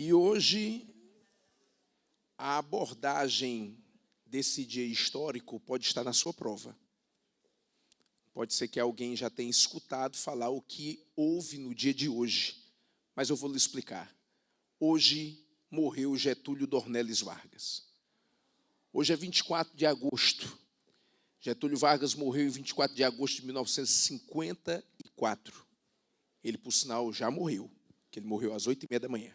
E hoje, a abordagem desse dia histórico pode estar na sua prova. Pode ser que alguém já tenha escutado falar o que houve no dia de hoje, mas eu vou lhe explicar. Hoje morreu Getúlio Dornelles Vargas. Hoje é 24 de agosto. Getúlio Vargas morreu em 24 de agosto de 1954. Ele, por sinal, já morreu, que ele morreu às 8h30 da manhã.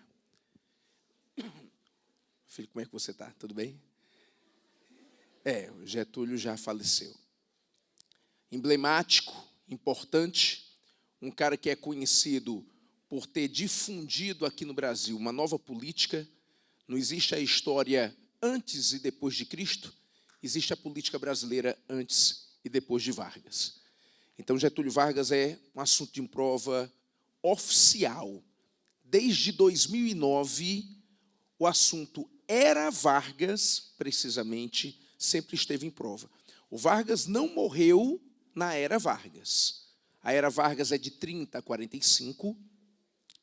Filho, como é que você está? Tudo bem? O Getúlio já faleceu. Emblemático, importante, um cara que é conhecido por ter difundido aqui no Brasil uma nova política. Não existe a história antes e depois de Cristo, existe a política brasileira antes e depois de Vargas. Então, Getúlio Vargas é um assunto de prova oficial. Desde 2009, o assunto era Vargas, precisamente, sempre esteve em prova. O Vargas não morreu na era Vargas. A era Vargas é de 30 a 45.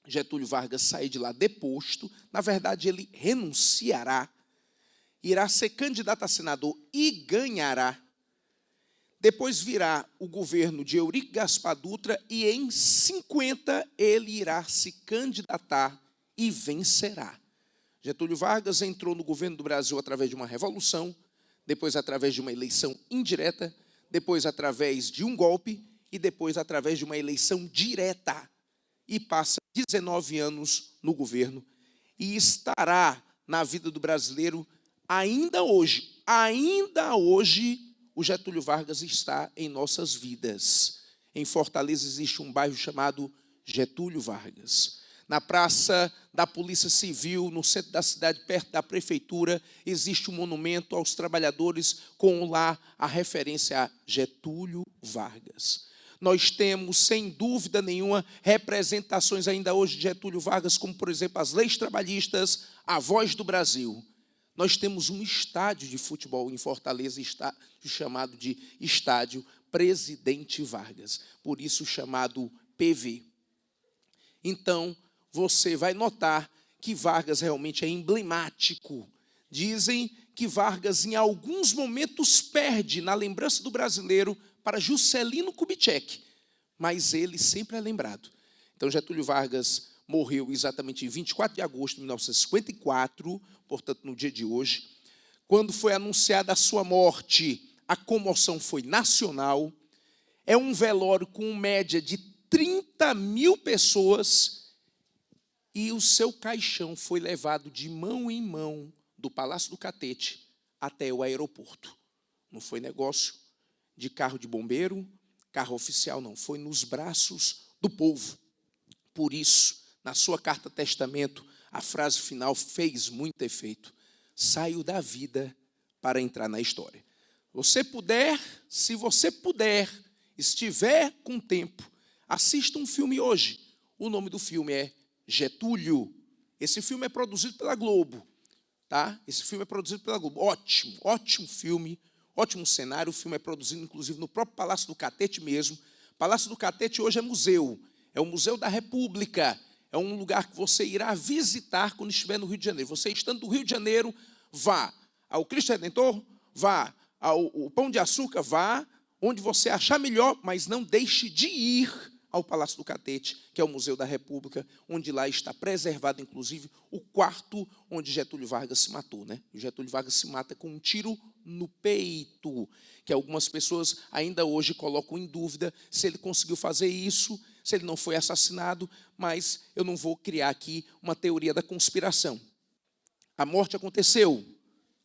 Getúlio Vargas sai de lá deposto. Na verdade, ele renunciará, irá ser candidato a senador e ganhará. Depois virá o governo de Eurico Gaspar Dutra e em 50 ele irá se candidatar e vencerá. Getúlio Vargas entrou no governo do Brasil através de uma revolução, depois através de uma eleição indireta, depois através de um golpe e depois através de uma eleição direta. E passa 19 anos no governo e estará na vida do brasileiro ainda hoje. Ainda hoje, o Getúlio Vargas está em nossas vidas. Em Fortaleza existe um bairro chamado Getúlio Vargas. Na Praça da Polícia Civil, no centro da cidade, perto da prefeitura, existe um monumento aos trabalhadores com lá a referência a Getúlio Vargas. Nós temos, sem dúvida nenhuma, representações ainda hoje de Getúlio Vargas, como, por exemplo, as leis trabalhistas, a Voz do Brasil. Nós temos um estádio de futebol em Fortaleza, chamado de Estádio Presidente Vargas, por isso chamado PV. Então, você vai notar que Vargas realmente é emblemático. Dizem que Vargas, em alguns momentos, perde na lembrança do brasileiro para Juscelino Kubitschek, mas ele sempre é lembrado. Então, Getúlio Vargas morreu exatamente em 24 de agosto de 1954, portanto, no dia de hoje. Quando foi anunciada a sua morte, a comoção foi nacional. É um velório com média de 30 mil pessoas e o seu caixão foi levado de mão em mão do Palácio do Catete até o aeroporto. Não foi negócio de carro de bombeiro, carro oficial, não. Foi nos braços do povo. Por isso, na sua carta testamento, a frase final fez muito efeito. Saiu da vida para entrar na história. Você puder, se você puder, estiver com tempo, assista um filme hoje. O nome do filme é Getúlio. Esse filme é produzido pela Globo. Tá? Esse filme é produzido pela Globo. Ótimo, ótimo filme, ótimo cenário. O filme é produzido, inclusive, no próprio Palácio do Catete mesmo. O Palácio do Catete hoje é museu. É o Museu da República. É um lugar que você irá visitar quando estiver no Rio de Janeiro. Você estando no Rio de Janeiro, vá ao Cristo Redentor, vá ao Pão de Açúcar, vá onde você achar melhor, mas não deixe de ir ao Palácio do Catete, que é o Museu da República, onde lá está preservado, inclusive, o quarto onde Getúlio Vargas se matou. Né? O Getúlio Vargas se mata com um tiro no peito, que algumas pessoas ainda hoje colocam em dúvida se ele conseguiu fazer isso, se ele não foi assassinado, mas eu não vou criar aqui uma teoria da conspiração. A morte aconteceu.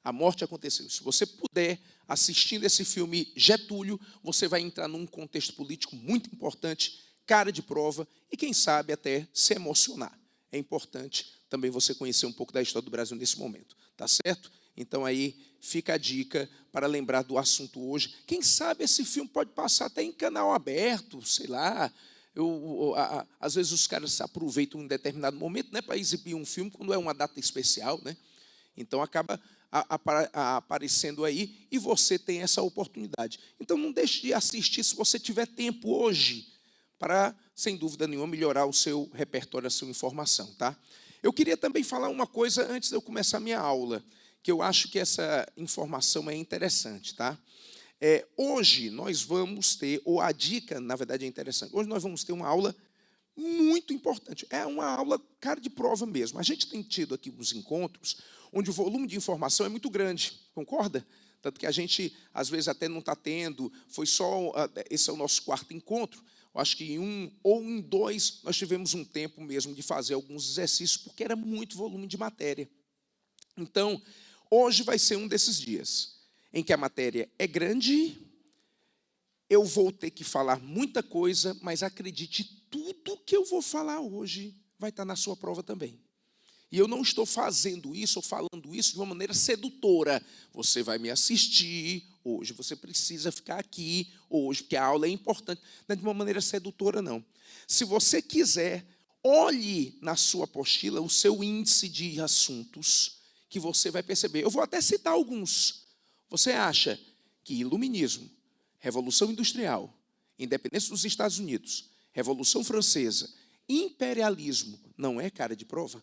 A morte aconteceu. Se você puder, assistindo esse filme Getúlio, você vai entrar num contexto político muito importante, cara de prova, e quem sabe até se emocionar. É importante também você conhecer um pouco da história do Brasil nesse momento, tá certo? Então aí fica a dica para lembrar do assunto hoje. Quem sabe esse filme pode passar até em canal aberto, sei lá. Às vezes os caras aproveitam um determinado momento, né, para exibir um filme quando é uma data especial, né? Então acaba aparecendo aí e você tem essa oportunidade. Então não deixe de assistir se você tiver tempo hoje, para, sem dúvida nenhuma, melhorar o seu repertório, a sua informação, tá? Eu queria também falar uma coisa antes de eu começar a minha aula, que eu acho que essa informação é interessante, tá? Hoje nós vamos ter, ou a dica, na verdade, é interessante. Hoje nós vamos ter uma aula muito importante. É uma aula cara de prova mesmo. A gente tem tido aqui uns encontros onde o volume de informação é muito grande, concorda? Tanto que a gente, às vezes, até não está tendo, esse é o nosso quarto encontro. Eu acho que em um ou em dois nós tivemos um tempo mesmo de fazer alguns exercícios, porque era muito volume de matéria. Então, hoje vai ser um desses dias em que a matéria é grande, eu vou ter que falar muita coisa, mas acredite, tudo que eu vou falar hoje vai estar na sua prova também. E eu não estou fazendo isso ou falando isso de uma maneira sedutora. Você vai me assistir hoje, você precisa ficar aqui hoje, porque a aula é importante. Não é de uma maneira sedutora, não. Se você quiser, olhe na sua apostila o seu índice de assuntos, que você vai perceber. Eu vou até citar alguns. Você acha que iluminismo, Revolução Industrial, independência dos Estados Unidos, Revolução Francesa, imperialismo, não é cara de prova?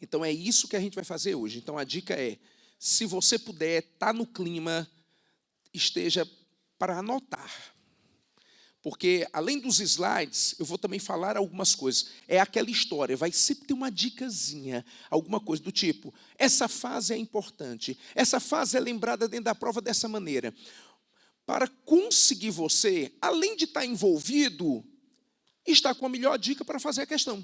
Então, é isso que a gente vai fazer hoje. Então, a dica é, se você puder, estar no clima, esteja para anotar. Porque, além dos slides, eu vou também falar algumas coisas. É aquela história, vai sempre ter uma dicasinha, alguma coisa do tipo, essa fase é importante, essa fase é lembrada dentro da prova dessa maneira. Para conseguir você, além de estar envolvido, estar com a melhor dica para fazer a questão.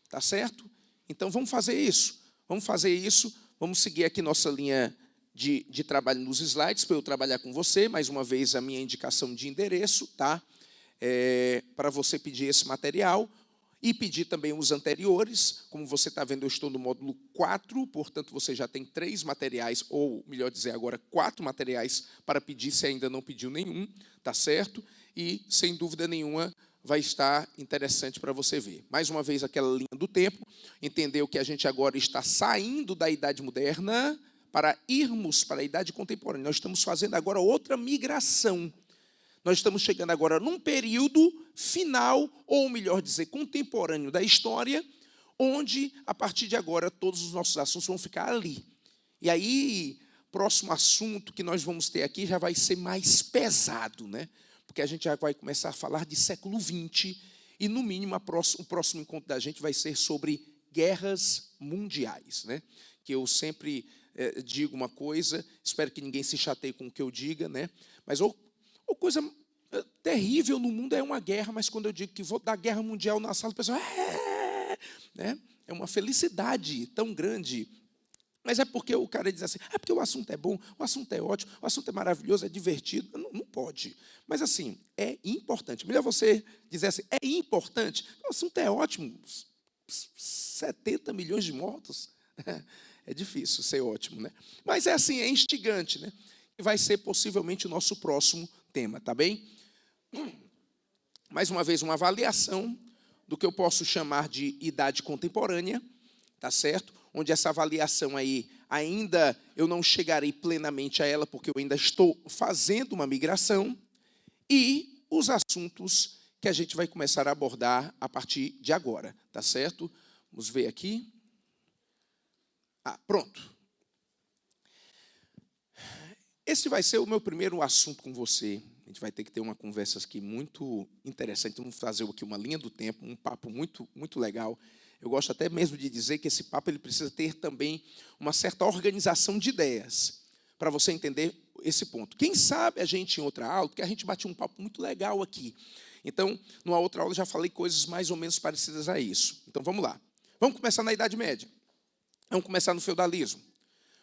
Tá certo? Então, vamos fazer isso. Vamos seguir aqui nossa linha de trabalho nos slides, para eu trabalhar com você. Mais uma vez, a minha indicação de endereço, tá? Para você pedir esse material e pedir também os anteriores. Como você está vendo, eu estou no módulo 4, portanto, você já tem 3 materiais, ou, melhor dizer, agora 4 materiais para pedir, se ainda não pediu nenhum, tá certo? E, sem dúvida nenhuma, vai estar interessante para você ver. Mais uma vez, aquela linha do tempo, entendeu que a gente agora está saindo da Idade Moderna para irmos para a Idade Contemporânea. Nós estamos fazendo agora outra migração. Nós estamos chegando agora num período final, ou melhor dizer, contemporâneo da história, onde, a partir de agora, todos os nossos assuntos vão ficar ali. E aí, próximo assunto que nós vamos ter aqui já vai ser mais pesado, né? Porque a gente já vai começar a falar de século XX, e, no mínimo, o próximo encontro da gente vai ser sobre guerras mundiais, né? Que eu sempre digo uma coisa, espero que ninguém se chateie com o que eu diga, né? Mas ou coisa terrível no mundo é uma guerra, mas quando eu digo que vou dar guerra mundial na sala, o pessoal né? É uma felicidade tão grande. Mas é porque o cara diz assim, porque o assunto é bom, o assunto é ótimo, o assunto é maravilhoso, é divertido. Não pode. Mas assim, é importante. Melhor você dizer assim, é importante, o assunto é ótimo. 70 milhões de mortos. É difícil ser ótimo, né? Mas é assim, é instigante, né? E vai ser possivelmente o nosso próximo tema, tá bem? Mais uma vez, uma avaliação do que eu posso chamar de idade contemporânea, tá certo? Onde essa avaliação aí, ainda eu não chegarei plenamente a ela, porque eu ainda estou fazendo uma migração, e os assuntos que a gente vai começar a abordar a partir de agora, tá certo? Vamos ver aqui. Pronto. Esse vai ser o meu primeiro assunto com você. A gente vai ter que ter uma conversa aqui muito interessante. Vamos fazer aqui uma linha do tempo, um papo muito, muito legal. Eu gosto até mesmo de dizer que esse papo ele precisa ter também uma certa organização de ideias, para você entender esse ponto. Quem sabe a gente em outra aula, porque a gente bate um papo muito legal aqui. Então, numa outra aula eu já falei coisas mais ou menos parecidas a isso. Então, vamos lá. Vamos começar na Idade Média. Vamos começar no feudalismo.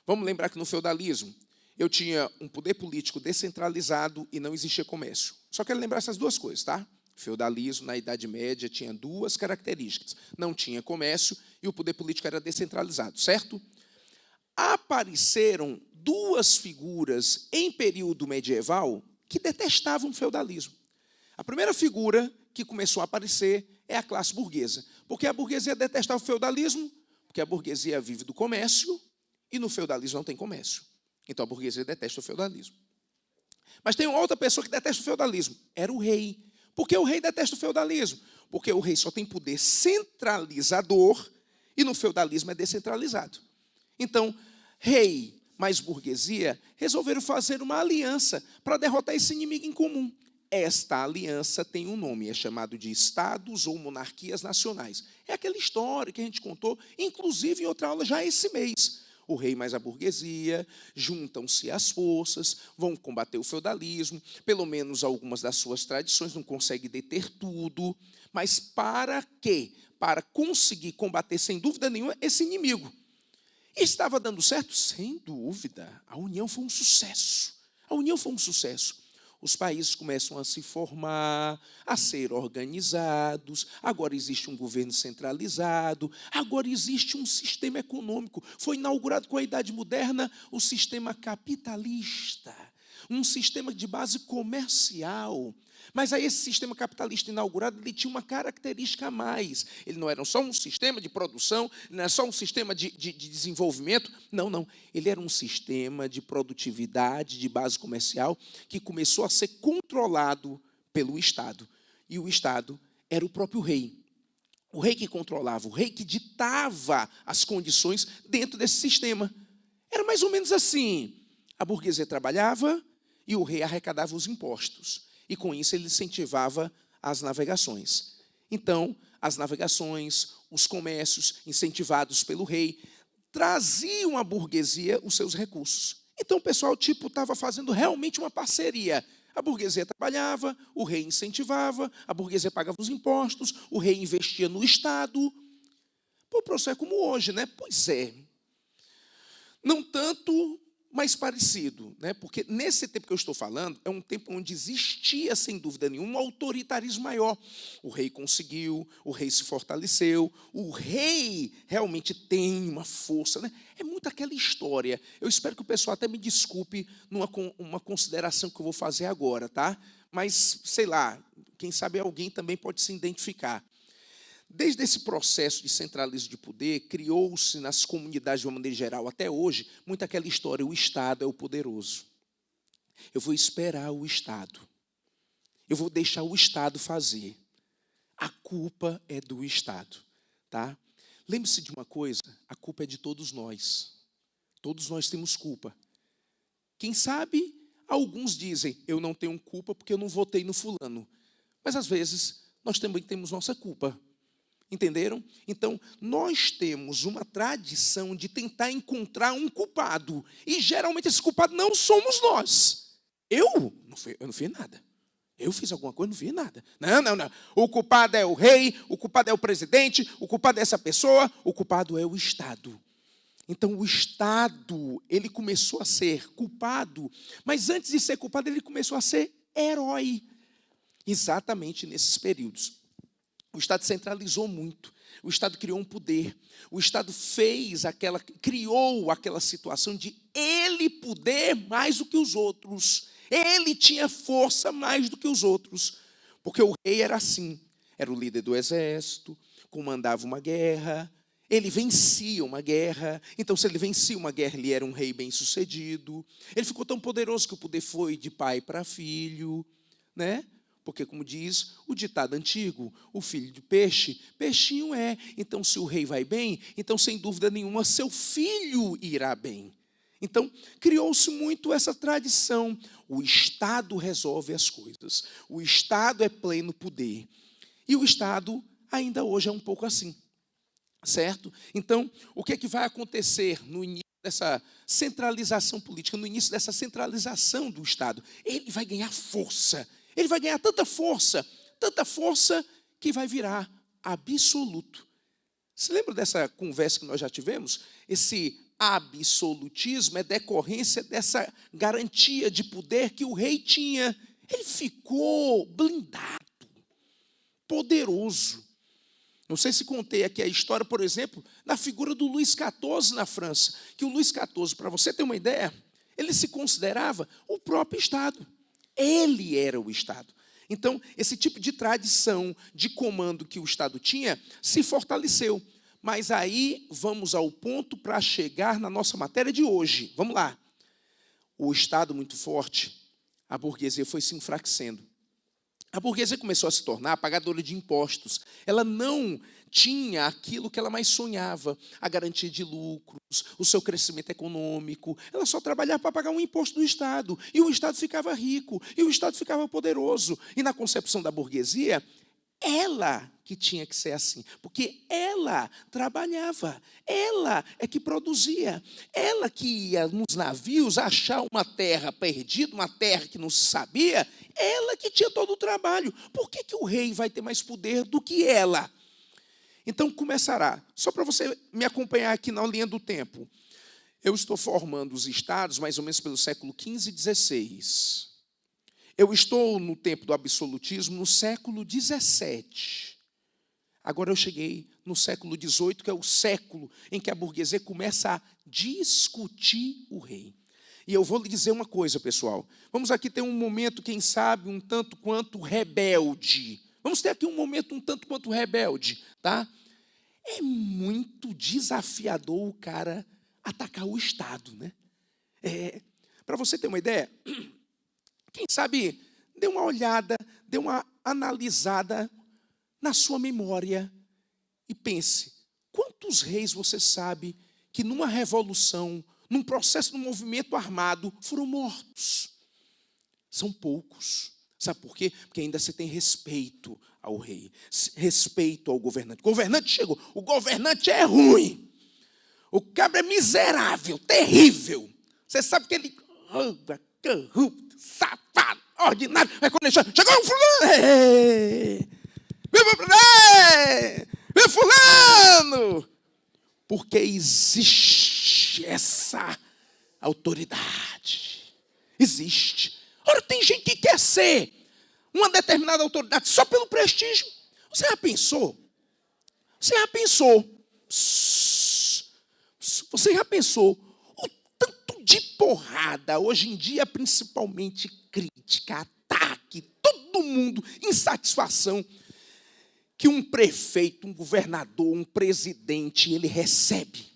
Vamos lembrar que no feudalismo eu tinha um poder político descentralizado e não existia comércio. Só quero lembrar essas duas coisas, tá? Feudalismo, na Idade Média, tinha 2 características. Não tinha comércio e o poder político era descentralizado, certo? Apareceram 2 figuras em período medieval que detestavam o feudalismo. A primeira figura que começou a aparecer é a classe burguesa. Porque a burguesia detestava o feudalismo, porque a burguesia vive do comércio e no feudalismo não tem comércio. Então a burguesia detesta o feudalismo. Mas tem uma outra pessoa que detesta o feudalismo. Era o rei. Por que o rei detesta o feudalismo? Porque o rei só tem poder centralizador E no feudalismo é descentralizado. Então, rei mais burguesia resolveram fazer uma aliança para derrotar esse inimigo em comum. Esta aliança tem um nome, é chamado de Estados ou Monarquias Nacionais. É aquela história que a gente contou, inclusive em outra aula já esse mês. O rei mais a burguesia, juntam-se as forças, vão combater o feudalismo, pelo menos algumas das suas tradições, não conseguem deter tudo, mas para quê? Para conseguir combater, sem dúvida nenhuma, esse inimigo. E estava dando certo? Sem dúvida. A união foi um sucesso. A união foi um sucesso. Os países começam a se formar, a ser organizados, agora existe um governo centralizado, agora existe um sistema econômico. Foi inaugurado com a Idade Moderna o sistema capitalista, um sistema de base comercial. Mas aí esse sistema capitalista inaugurado, ele tinha uma característica a mais. Ele não era só um sistema de produção, não era só um sistema de desenvolvimento. Não. Ele era um sistema de produtividade, de base comercial, que começou a ser controlado pelo Estado. E o Estado era o próprio rei. O rei que controlava, o rei que ditava as condições dentro desse sistema. Era mais ou menos assim. A burguesia trabalhava e o rei arrecadava os impostos. E com isso ele incentivava as navegações. Então, as navegações, os comércios incentivados pelo rei, traziam à burguesia os seus recursos. Então o pessoal estava fazendo realmente uma parceria. A burguesia trabalhava, o rei incentivava, a burguesia pagava os impostos, o rei investia no Estado. Pô, professor, é como hoje, né? Pois é. Não tanto, mas parecido, né? Porque nesse tempo que eu estou falando, é um tempo onde existia, sem dúvida nenhuma, um autoritarismo maior. O rei conseguiu, o rei se fortaleceu, o rei realmente tem uma força, né? É muito aquela história. Eu espero que o pessoal até me desculpe uma consideração que eu vou fazer agora, tá? Mas, sei lá, quem sabe alguém também pode se identificar. Desde esse processo de centralismo de poder, criou-se nas comunidades, de uma maneira geral, até hoje, muito aquela história, o Estado é o poderoso. Eu vou esperar o Estado. Eu vou deixar o Estado fazer. A culpa é do Estado. Tá? Lembre-se de uma coisa, a culpa é de todos nós. Todos nós temos culpa. Quem sabe, alguns dizem, eu não tenho culpa porque eu não votei no fulano. Mas, às vezes, nós também temos nossa culpa. Entenderam? Então, nós temos uma tradição de tentar encontrar um culpado. E, geralmente, esse culpado não somos nós. Eu não fiz nada. Eu fiz alguma coisa, não fiz nada. Não. O culpado é o rei, o culpado é o presidente, o culpado é essa pessoa, o culpado é o Estado. Então, o Estado, ele começou a ser culpado, mas antes de ser culpado, ele começou a ser herói. Exatamente nesses períodos. O Estado centralizou muito, o Estado criou um poder, o Estado criou aquela situação de ele poder mais do que os outros, ele tinha força mais do que os outros, porque o rei era assim, era o líder do exército, comandava uma guerra, ele vencia uma guerra, então se ele vencia uma guerra, ele era um rei bem-sucedido, ele ficou tão poderoso que o poder foi de pai para filho, né? Porque, como diz o ditado antigo, o filho de peixe, peixinho é. Então, se o rei vai bem, então, sem dúvida nenhuma, seu filho irá bem. Então, criou-se muito essa tradição. O Estado resolve as coisas. O Estado é pleno poder. E o Estado, ainda hoje, é um pouco assim. Certo? Então, o que é que vai acontecer no início dessa centralização política, no início dessa centralização do Estado? Ele vai ganhar força. Ele vai ganhar tanta força que vai virar absoluto. Se lembra dessa conversa que nós já tivemos? Esse absolutismo é decorrência dessa garantia de poder que o rei tinha. Ele ficou blindado, poderoso. Não sei se contei aqui a história, por exemplo, da figura do Luís XIV na França. Que o Luís XIV, para você ter uma ideia, ele se considerava o próprio Estado. Ele era o Estado. Então, esse tipo de tradição de comando que o Estado tinha se fortaleceu. Mas aí vamos ao ponto para chegar na nossa matéria de hoje. Vamos lá. O Estado muito forte, a burguesia foi se enfraquecendo. A burguesia começou a se tornar pagadora de impostos. Ela não tinha aquilo que ela mais sonhava, a garantia de lucros, o seu crescimento econômico. Ela só trabalhava para pagar um imposto do Estado. E o Estado ficava rico, e o Estado ficava poderoso. E na concepção da burguesia, ela que tinha que ser assim, porque ela trabalhava, ela é que produzia, ela que ia nos navios achar uma terra perdida, uma terra que não se sabia, ela que tinha todo o trabalho. Por que o rei vai ter mais poder do que ela? Então começará, só para você me acompanhar aqui na linha do tempo, eu estou formando os estados mais ou menos pelo século XV e XVI. Eu estou no tempo do absolutismo no século XVII. Agora eu cheguei no século XVIII, que é o século em que a burguesia começa a discutir o rei. E eu vou lhe dizer uma coisa, pessoal. Vamos aqui ter um momento, quem sabe, um tanto quanto rebelde. Vamos ter aqui um momento um tanto quanto rebelde, tá? É muito desafiador o cara atacar o Estado, né? Para você ter uma ideia, quem sabe, dê uma olhada, dê uma analisada na sua memória e pense, quantos reis você sabe que numa revolução, num processo de um movimento armado, foram mortos? São poucos. Sabe por quê? Porque ainda você tem respeito ao rei, respeito ao governante. O governante chegou, o governante é ruim, o cabra é miserável, terrível. Você sabe que ele rouba, corrupto, safado, ordinário. Aí quando ele chegou um fulano, meu fulano, porque existe essa autoridade. Existe. Ora, tem gente que quer ser uma determinada autoridade só pelo prestígio. Você já pensou? Você já pensou? Você já pensou o tanto de porrada, hoje em dia, principalmente crítica, ataque, todo mundo, insatisfação, que um prefeito, um governador, um presidente, ele recebe?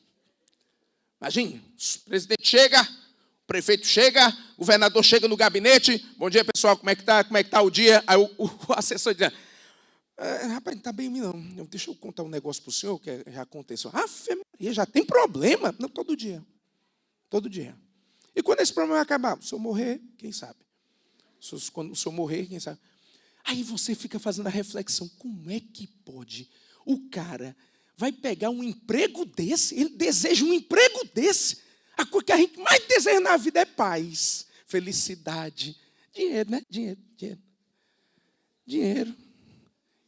Imagine, o presidente chega, o prefeito chega, o governador chega no gabinete, bom dia pessoal, como é que tá o dia? Aí o assessor diz, rapaz, não está bem não, deixa eu contar um negócio para o senhor, que já aconteceu. Maria, já tem problema? Não, todo dia. E quando esse problema vai acabar? Se eu morrer, quem sabe? Se eu morrer, quem sabe? Aí você fica fazendo a reflexão, como é que pode? O cara vai pegar um emprego desse, ele deseja um emprego desse. A coisa que a gente mais deseja na vida é paz, felicidade, dinheiro, né? Dinheiro.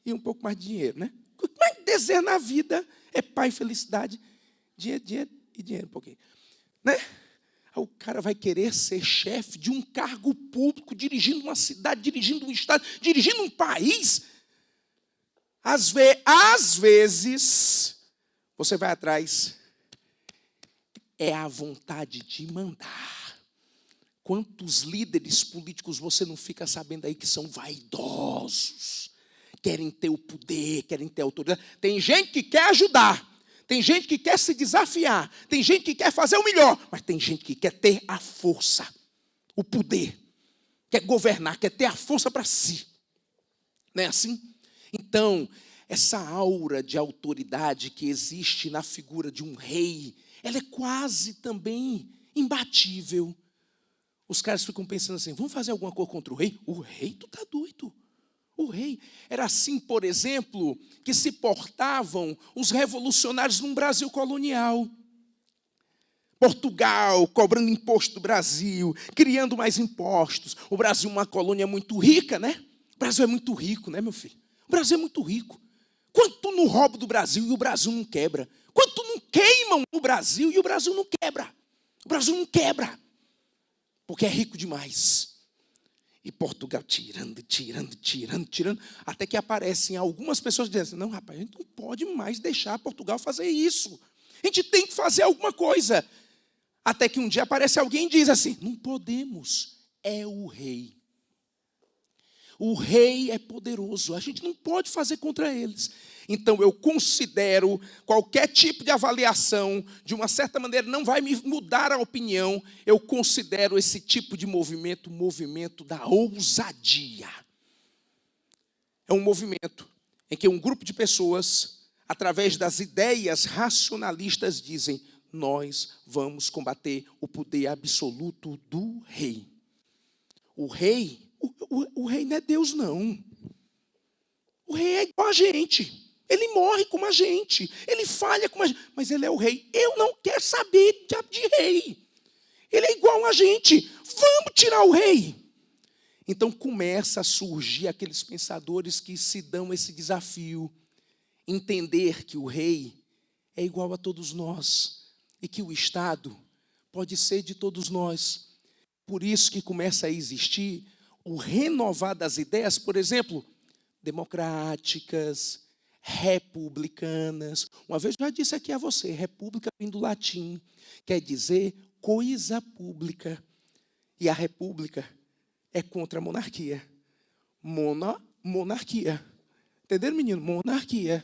E um pouco mais de dinheiro, né? O que mais deseja na vida é paz, felicidade, dinheiro e dinheiro um pouquinho. Né? Aí o cara vai querer ser chefe de um cargo público, dirigindo uma cidade, dirigindo um estado, dirigindo um país. Às vezes, você vai atrás, é a vontade de mandar. Quantos líderes políticos você não fica sabendo aí que são vaidosos, querem ter o poder, querem ter a autoridade. Tem gente que quer ajudar, tem gente que quer se desafiar, tem gente que quer fazer o melhor, mas tem gente que quer ter a força, o poder, quer governar, quer ter a força para si. Não é assim? Então, essa aura de autoridade que existe na figura de um rei, ela é quase também imbatível. Os caras ficam pensando assim, vamos fazer alguma coisa contra o rei? O rei, tu tá doido. O rei era assim, por exemplo, que se portavam os revolucionários no Brasil colonial. Portugal cobrando imposto do Brasil, criando mais impostos. O Brasil é uma colônia muito rica, né? O Brasil é muito rico, né, meu filho? O Brasil é muito rico. Quanto não rouba do Brasil e o Brasil não quebra? Quanto não queimam no Brasil e o Brasil não quebra? O Brasil não quebra, porque é rico demais. E Portugal tirando, até que aparecem algumas pessoas dizendo, não, rapaz, a gente não pode mais deixar Portugal fazer isso. A gente tem que fazer alguma coisa. Até que um dia aparece alguém e diz assim, não podemos, é o rei. O rei é poderoso, a gente não pode fazer contra eles. Então eu considero qualquer tipo de avaliação, de uma certa maneira, não vai me mudar a opinião. Eu considero esse tipo de movimento, o movimento da ousadia. é um movimento em que um grupo de pessoas, através das ideias racionalistas, dizem: nós vamos combater o poder absoluto do rei. O rei não é Deus, não. O rei é igual a gente. Ele morre como a gente. Ele falha como a gente. Mas ele é o rei. Eu não quero saber de rei. Ele é igual a gente. Vamos tirar o rei. Então começa a surgir aqueles pensadores que se dão esse desafio. Entender que o rei é igual a todos nós. E que o Estado pode ser de todos nós. Por isso que começa a existir o renovar das ideias, por exemplo, democráticas, republicanas. Uma vez eu já disse aqui a você, república vem do latim, quer dizer coisa pública. E a república é contra a monarquia. Monarquia. Entenderam, menino? Monarquia.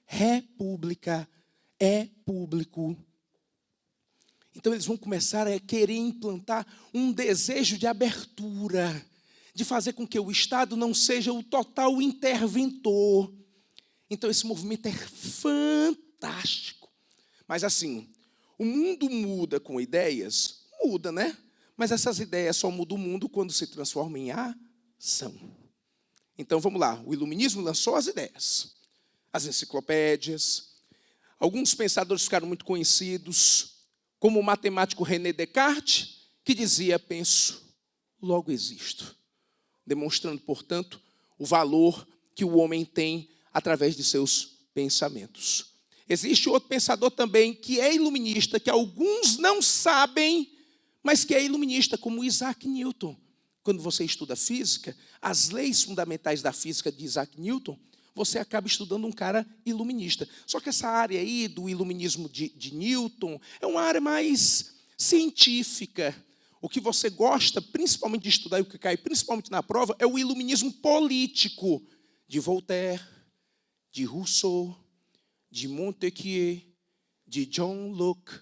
República é público. Então eles vão começar a querer implantar um desejo de abertura, de fazer com que o Estado não seja o total interventor. Então esse movimento é fantástico. Mas assim, o mundo muda com ideias? Muda, né? Mas essas ideias só mudam o mundo quando se transformam em ação. Então vamos lá, o iluminismo lançou as ideias, as enciclopédias. Alguns pensadores ficaram muito conhecidos, como o matemático René Descartes, que dizia: penso, logo existo. Demonstrando, portanto, o valor que o homem tem através de seus pensamentos. Existe outro pensador também que é iluminista, que alguns não sabem, mas que é iluminista, como Isaac Newton. Quando você estuda física, as leis fundamentais da física de Isaac Newton, você acaba estudando um cara iluminista. Só que essa área aí do iluminismo de Newton é uma área mais científica. O que você gosta, principalmente de estudar, e o que cai principalmente na prova, é o iluminismo político de Voltaire, de Rousseau, de Montesquieu, de John Locke,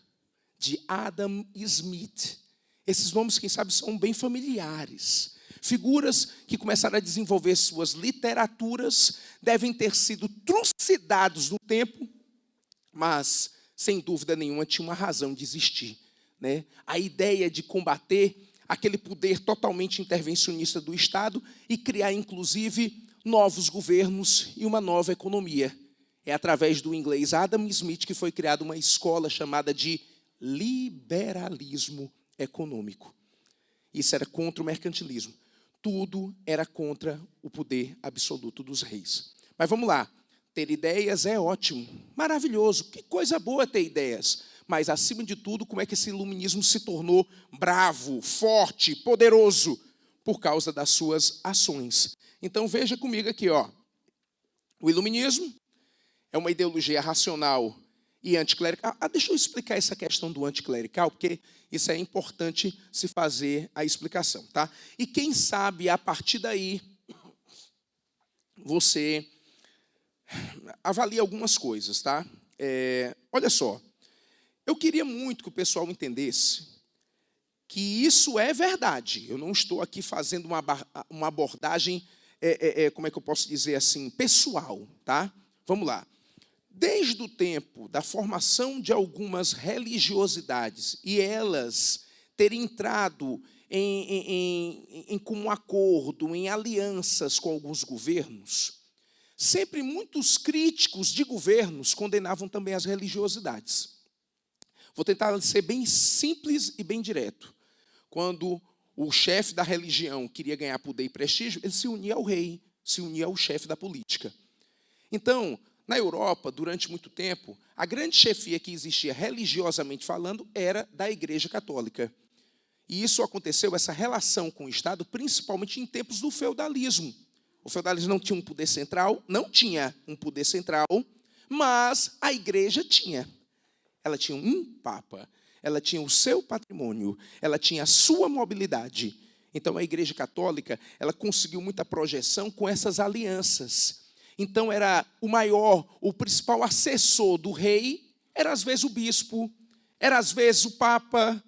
de Adam Smith. Esses nomes, quem sabe, são bem familiares. Figuras que começaram a desenvolver suas literaturas, devem ter sido trucidados no tempo, mas, sem dúvida nenhuma, tinha uma razão de existir, né? A ideia de combater aquele poder totalmente intervencionista do Estado e criar, inclusive, novos governos e uma nova economia. É através do inglês Adam Smith que foi criada uma escola chamada de liberalismo econômico. Isso era contra o mercantilismo. Tudo era contra o poder absoluto dos reis. Mas vamos lá, ter ideias é ótimo, maravilhoso, que coisa boa ter ideias. Mas, acima de tudo, como é que esse iluminismo se tornou bravo, forte, poderoso? Por causa das suas ações. Então, veja comigo aqui, ó. O iluminismo é uma ideologia racional e anticlerical. Deixa eu explicar essa questão do anticlerical, porque isso é importante se fazer a explicação, tá? E quem sabe, a partir daí, você avalia algumas coisas, tá? Olha só, eu queria muito que o pessoal entendesse que isso é verdade. Eu não estou aqui fazendo uma abordagem, como é que eu posso dizer assim, pessoal, tá? Vamos lá. Desde o tempo da formação de algumas religiosidades e elas terem entrado em comum acordo, em alianças com alguns governos, sempre muitos críticos de governos condenavam também as religiosidades. Vou tentar ser bem simples e bem direto. Quando o chefe da religião queria ganhar poder e prestígio, ele se unia ao rei, se unia ao chefe da política. Então, na Europa, durante muito tempo, a grande chefia que existia religiosamente falando era da Igreja Católica. E isso aconteceu, essa relação com o Estado, principalmente em tempos do feudalismo. O feudalismo não tinha um poder central, mas a Igreja tinha. Ela tinha um papa, ela tinha o seu patrimônio, ela tinha a sua mobilidade. Então, a Igreja Católica, ela conseguiu muita projeção com essas alianças. Então, era o principal assessor do rei, era às vezes o bispo, era às vezes o papa,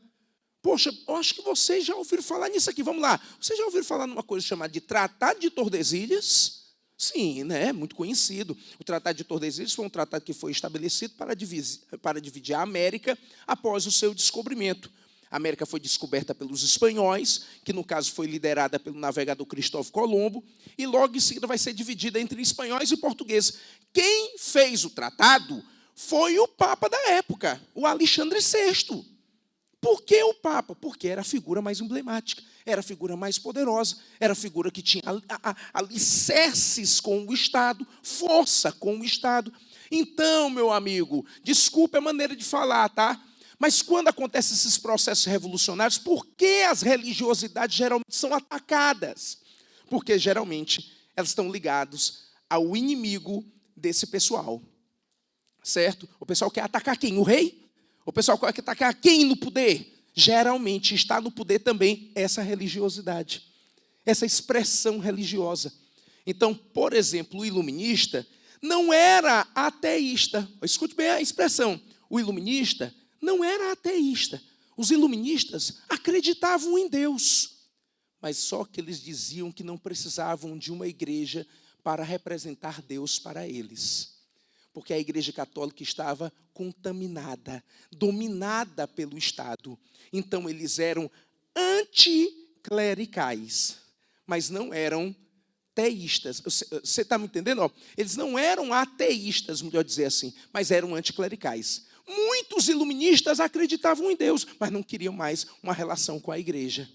Poxa, eu acho que vocês já ouviram falar nisso aqui. Vamos lá. Vocês já ouviram falar numa coisa chamada de Tratado de Tordesilhas? Sim, né? Muito conhecido. O Tratado de Tordesilhas foi um tratado que foi estabelecido para dividir a América após o seu descobrimento. A América foi descoberta pelos espanhóis, que no caso foi liderada pelo navegador Cristóvão Colombo, e logo em seguida vai ser dividida entre espanhóis e portugueses. Quem fez o tratado foi o Papa da época, o Alexandre VI. Por que o Papa? Porque era a figura mais emblemática, era a figura mais poderosa, era a figura que tinha alicerces com o Estado, força com o Estado. Então, meu amigo, desculpe a maneira de falar, tá? Mas quando acontecem esses processos revolucionários, por que as religiosidades geralmente são atacadas? Porque geralmente elas estão ligadas ao inimigo desse pessoal. Certo? O pessoal quer atacar quem? O rei? O pessoal quer atacar quem no poder? Geralmente está no poder também essa religiosidade, essa expressão religiosa. Então, por exemplo, o iluminista não era ateísta. Escute bem a expressão. O iluminista não era ateísta. Os iluministas acreditavam em Deus, mas só que eles diziam que não precisavam de uma igreja para representar Deus para eles. Porque a Igreja Católica estava contaminada, dominada pelo Estado. Então, eles eram anticlericais, mas não eram teístas. Você está me entendendo? Eles não eram ateístas, melhor dizer assim, mas eram anticlericais. Muitos iluministas acreditavam em Deus, mas não queriam mais uma relação com a igreja.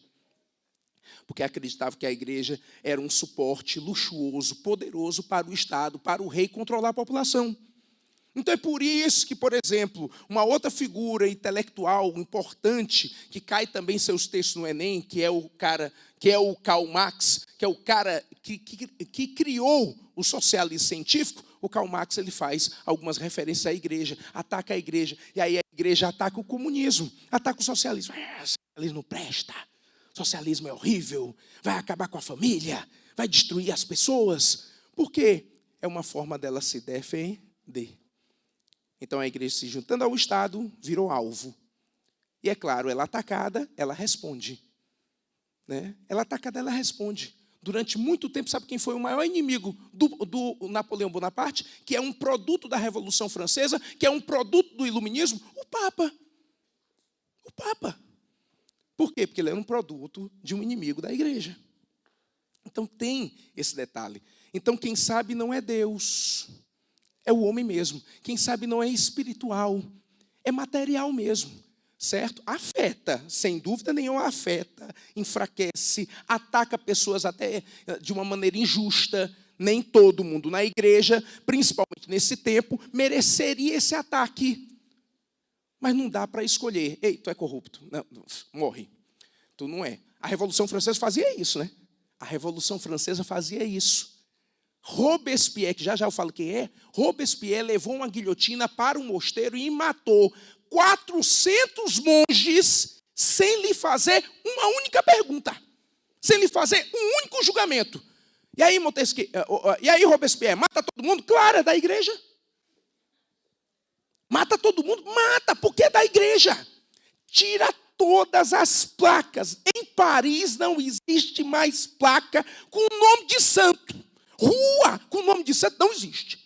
Porque acreditavam que a igreja era um suporte luxuoso, poderoso para o Estado, para o rei controlar a população. Então é por isso que, por exemplo, uma outra figura intelectual importante, que cai também em seus textos no Enem, que é o Karl Marx, que é o cara que criou o socialismo científico. O Karl Marx ele faz algumas referências à igreja, ataca a igreja, e aí a igreja ataca o comunismo, ataca o socialismo. O socialismo não presta, o socialismo é horrível, vai acabar com a família, vai destruir as pessoas. Por quê? É uma forma dela se defender. Então a igreja, se juntando ao Estado, virou alvo. E é claro, ela atacada, ela responde. Né? Ela atacada, ela responde. Durante muito tempo, sabe quem foi o maior inimigo do Napoleão Bonaparte? Que é um produto da Revolução Francesa, que é um produto do Iluminismo? O Papa. O Papa. Por quê? Porque ele era um produto de um inimigo da igreja. Então tem esse detalhe. Então quem sabe não é Deus. É o homem mesmo. Quem sabe não é espiritual, é material mesmo, certo? Afeta, sem dúvida nenhuma afeta, enfraquece, ataca pessoas até de uma maneira injusta. Nem todo mundo na igreja, principalmente nesse tempo, mereceria esse ataque. Mas não dá para escolher. Ei, tu é corrupto. Não, morre. Tu não é. A Revolução Francesa fazia isso, né? A Revolução Francesa fazia isso. Robespierre, que já eu falo quem é, Robespierre levou uma guilhotina para um mosteiro e matou 400 monges sem lhe fazer uma única pergunta, sem lhe fazer um único julgamento. E aí, Montesquieu, Robespierre, mata todo mundo? Claro, é da igreja. Mata todo mundo? Mata, porque é da igreja. Tira todas as placas. Em Paris não existe mais placa com o nome de santo. Rua com o nome de santo não existe.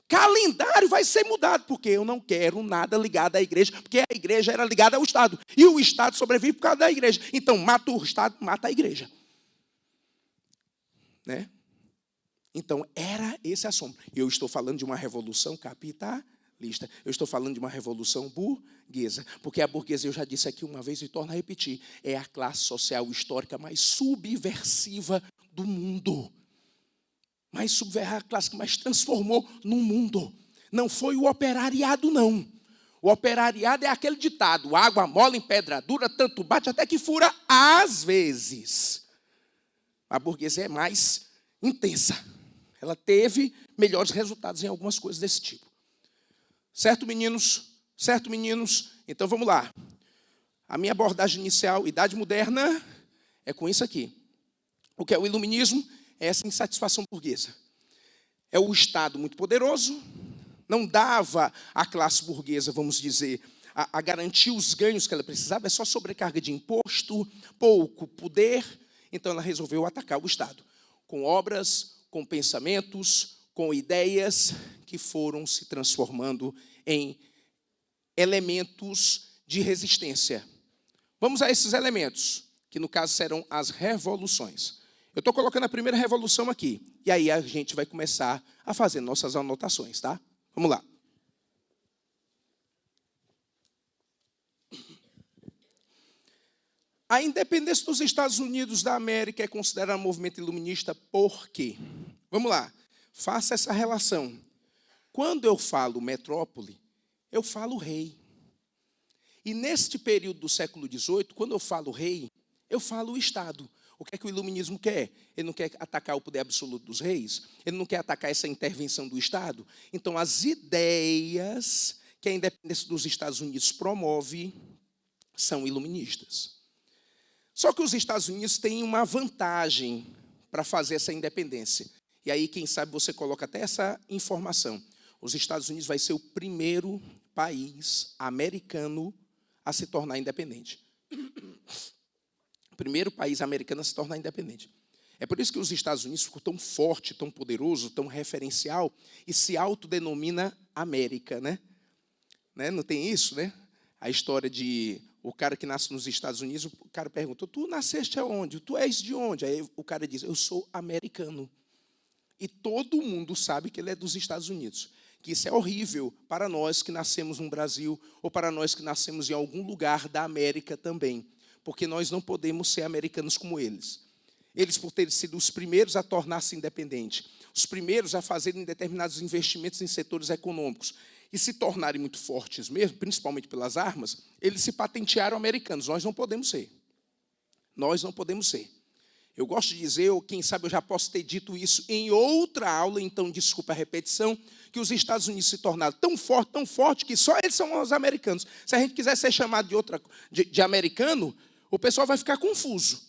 Calendário vai ser mudado, porque eu não quero nada ligado à igreja, porque a igreja era ligada ao Estado. E o Estado sobrevive por causa da igreja. Então, mata o Estado, mata a igreja. Né? Então, era esse assunto. Eu estou falando de uma revolução capitalista. Eu estou falando de uma revolução burguesa. Porque a burguesia, eu já disse aqui uma vez e torno a repetir, é a classe social histórica mais subversiva do mundo. Mais subversiva, a classe que mais transformou no mundo. Não foi o operariado, não. O operariado é aquele ditado, água mole em pedra dura, tanto bate até que fura às vezes. A burguesia é mais intensa. Ela teve melhores resultados em algumas coisas desse tipo. Certo, meninos? Certo, meninos? Então, vamos lá. A minha abordagem inicial, idade moderna, é com isso aqui. O que é o iluminismo? É essa insatisfação burguesa. É o Estado muito poderoso, não dava à classe burguesa, vamos dizer, a garantir os ganhos que ela precisava, é só sobrecarga de imposto, pouco poder. Então ela resolveu atacar o Estado, com obras, com pensamentos, com ideias que foram se transformando em elementos de resistência. Vamos a esses elementos, que no caso serão as revoluções. Eu estou colocando a primeira revolução aqui, e aí a gente vai começar a fazer nossas anotações, tá? Vamos lá. A independência dos Estados Unidos da América é considerada um movimento iluminista por quê? Vamos lá, faça essa relação. Quando eu falo metrópole, eu falo rei. E neste período do século XVIII, quando eu falo rei, eu falo Estado. O que é que o iluminismo quer? Ele não quer atacar o poder absoluto dos reis, ele não quer atacar essa intervenção do Estado. Então, as ideias que a independência dos Estados Unidos promove são iluministas. Só que os Estados Unidos têm uma vantagem para fazer essa independência. E aí, quem sabe, você coloca até essa informação. Os Estados Unidos vai ser o primeiro país americano a se tornar independente. O primeiro país americano a se tornar independente. É por isso que os Estados Unidos ficou tão forte, tão poderoso, tão referencial, e se autodenomina América, né? Não tem isso, né? A história de o cara que nasce nos Estados Unidos, o cara perguntou, tu nasceste aonde? Tu és de onde? Aí o cara diz, eu sou americano. E todo mundo sabe que ele é dos Estados Unidos. Que isso é horrível para nós que nascemos no Brasil, ou para nós que nascemos em algum lugar da América também. Porque nós não podemos ser americanos como eles. Eles, por terem sido os primeiros a tornar-se independentes, os primeiros a fazerem determinados investimentos em setores econômicos, e se tornarem muito fortes mesmo, principalmente pelas armas, eles se patentearam americanos. Nós não podemos ser. Nós não podemos ser. Eu gosto de dizer, ou quem sabe eu já posso ter dito isso em outra aula, então desculpa a repetição, que os Estados Unidos se tornaram tão forte, que só eles são os americanos. Se a gente quiser ser chamado de americano, o pessoal vai ficar confuso.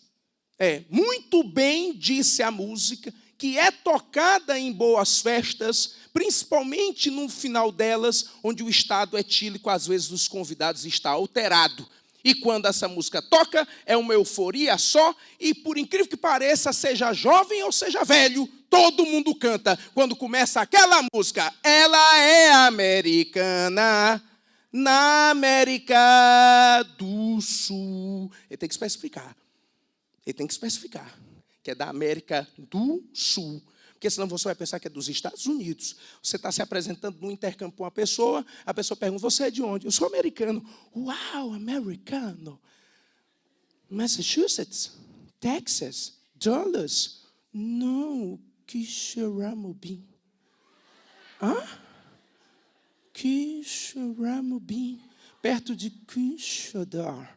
Muito bem disse a música, que é tocada em boas festas, principalmente no final delas, onde o estado etílico, às vezes, dos convidados está alterado. E quando essa música toca, é uma euforia só, e por incrível que pareça, seja jovem ou seja velho, todo mundo canta. Quando começa aquela música, ela é americana, na América do Sul. Ele tem que especificar. Que é da América do Sul. Porque senão você vai pensar que é dos Estados Unidos. Você está se apresentando no intercâmbio para uma pessoa, a pessoa pergunta, você é de onde? Eu sou americano. Uau, americano. Massachusetts, Texas, Dallas. Não, Quixeramobim. Quixeramobim, perto de Quixadar.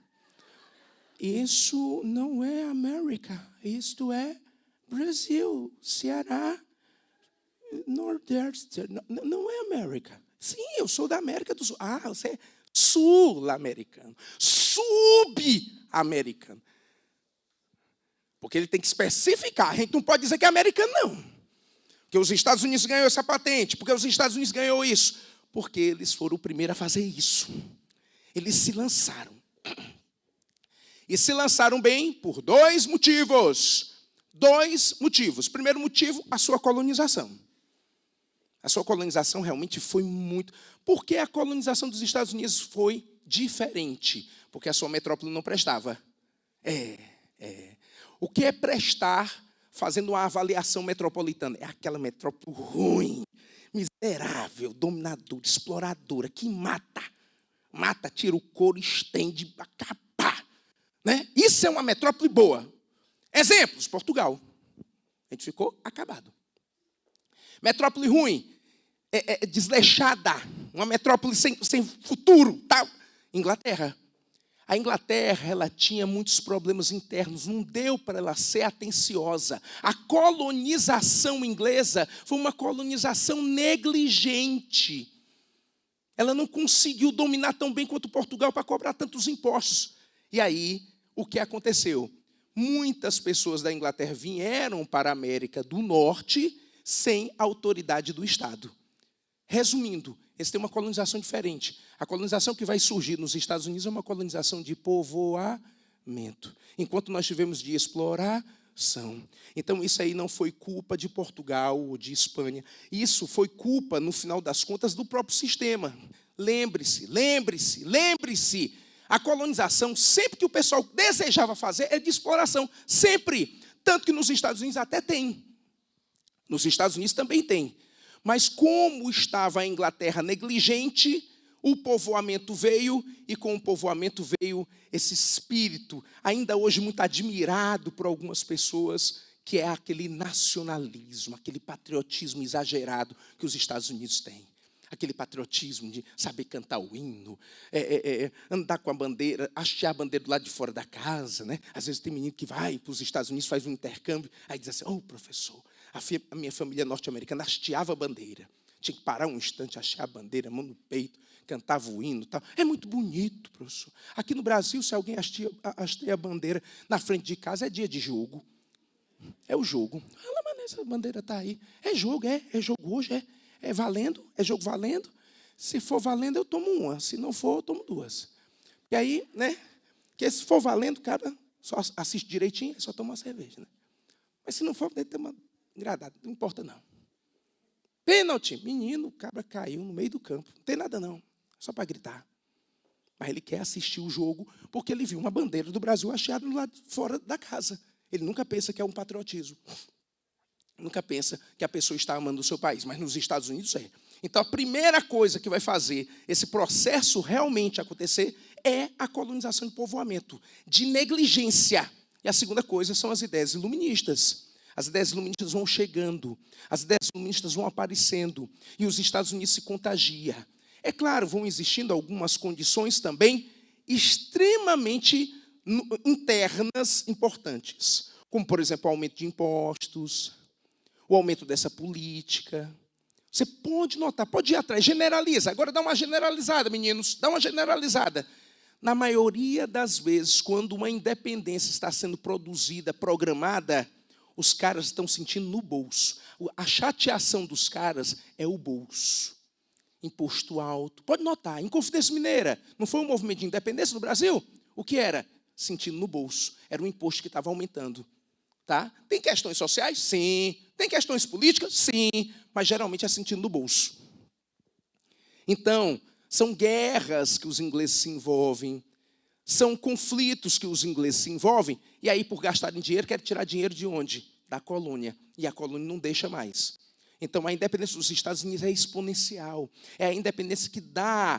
Isso não é América, isto é Brasil, Ceará, Nordeste, não é América. Sim, eu sou da América do Sul. Você é sul-americano, sub-americano. Porque ele tem que especificar, a gente não pode dizer que é americano, não. Porque os Estados Unidos ganhou essa patente, porque os Estados Unidos ganhou isso. Porque eles foram o primeiro a fazer isso. Eles se lançaram. E se lançaram bem por dois motivos. Primeiro motivo, a sua colonização. A sua colonização realmente foi muito... Por que a colonização dos Estados Unidos foi diferente? Porque a sua metrópole não prestava. O que é prestar fazendo uma avaliação metropolitana? É aquela metrópole ruim, miserável, dominadora, exploradora, que mata, tira o couro, estende, acaba. Isso é uma metrópole boa. Exemplos, Portugal. A gente ficou acabado. Metrópole ruim, desleixada, uma metrópole sem futuro. Tal. Inglaterra. A Inglaterra, ela tinha muitos problemas internos, não deu para ela ser atenciosa. A colonização inglesa foi uma colonização negligente. Ela não conseguiu dominar tão bem quanto Portugal para cobrar tantos impostos. E aí, o que aconteceu? Muitas pessoas da Inglaterra vieram para a América do Norte sem autoridade do Estado. Resumindo, Eles têm uma colonização diferente. A colonização que vai surgir nos Estados Unidos é uma colonização de povoamento, enquanto nós tivemos de exploração. Então, isso aí não foi culpa de Portugal ou de Espanha. Isso foi culpa, no final das contas, do próprio sistema. Lembre-se, lembre-se, lembre-se. A colonização, sempre que o pessoal desejava fazer, é de exploração. Sempre. Tanto que nos Estados Unidos até tem. Nos Estados Unidos também tem. Mas como estava a Inglaterra negligente, o povoamento veio, e com o povoamento veio esse espírito, ainda hoje muito admirado por algumas pessoas, que é aquele nacionalismo, aquele patriotismo exagerado que os Estados Unidos têm. Aquele patriotismo de saber cantar o hino, andar com a bandeira, hastear a bandeira do lado de fora da casa, né? Às vezes tem menino que vai para os Estados Unidos, faz um intercâmbio, aí diz assim, professor, a minha família norte-americana hasteava a bandeira. Tinha que parar um instante, hastear a bandeira, mão no peito, cantava o hino e tal. É muito bonito, professor. Aqui no Brasil, se alguém hasteia a bandeira na frente de casa, é dia de jogo. É o jogo. Fala, mas essa bandeira está aí. É jogo hoje, é valendo, é jogo valendo. Se for valendo, eu tomo uma. Se não for, eu tomo duas. E aí, né? Porque se for valendo, o cara só assiste direitinho, só toma uma cerveja, né? Mas se não for, deve ter uma engradada. Não importa, não. Pênalti. Menino, o cabra caiu no meio do campo. Não tem nada, não. Só para gritar. Mas ele quer assistir o jogo porque ele viu uma bandeira do Brasil hasteada do lado de fora da casa. Ele nunca pensa que é um patriotismo. Nunca pensa que a pessoa está amando o seu país, mas nos Estados Unidos é. Então, a primeira coisa que vai fazer esse processo realmente acontecer é a colonização de povoamento, de negligência. E a segunda coisa são as ideias iluministas. As ideias iluministas vão chegando, as ideias iluministas vão aparecendo, e os Estados Unidos se contagia. É claro, vão existindo algumas condições também extremamente internas importantes, como, por exemplo, o aumento de impostos, o aumento dessa política. Você pode notar, pode ir atrás, generaliza. Agora dá uma generalizada, meninos, dá uma generalizada. Na maioria das vezes, quando uma independência está sendo produzida, programada, os caras estão sentindo no bolso. A chateação dos caras é o bolso. Imposto alto. Pode notar, Inconfidência Mineira, não foi um movimento de independência no Brasil? O que era? Sentindo no bolso. Era um imposto que estava aumentando. Tá? Tem questões sociais? Sim. Tem questões políticas? Sim. Mas geralmente é sentindo no bolso. Então, são guerras que os ingleses se envolvem, são conflitos que os ingleses se envolvem, e aí, por gastarem dinheiro, querem tirar dinheiro de onde? Da colônia. E a colônia não deixa mais. Então, a independência dos Estados Unidos é exponencial. É a independência que dá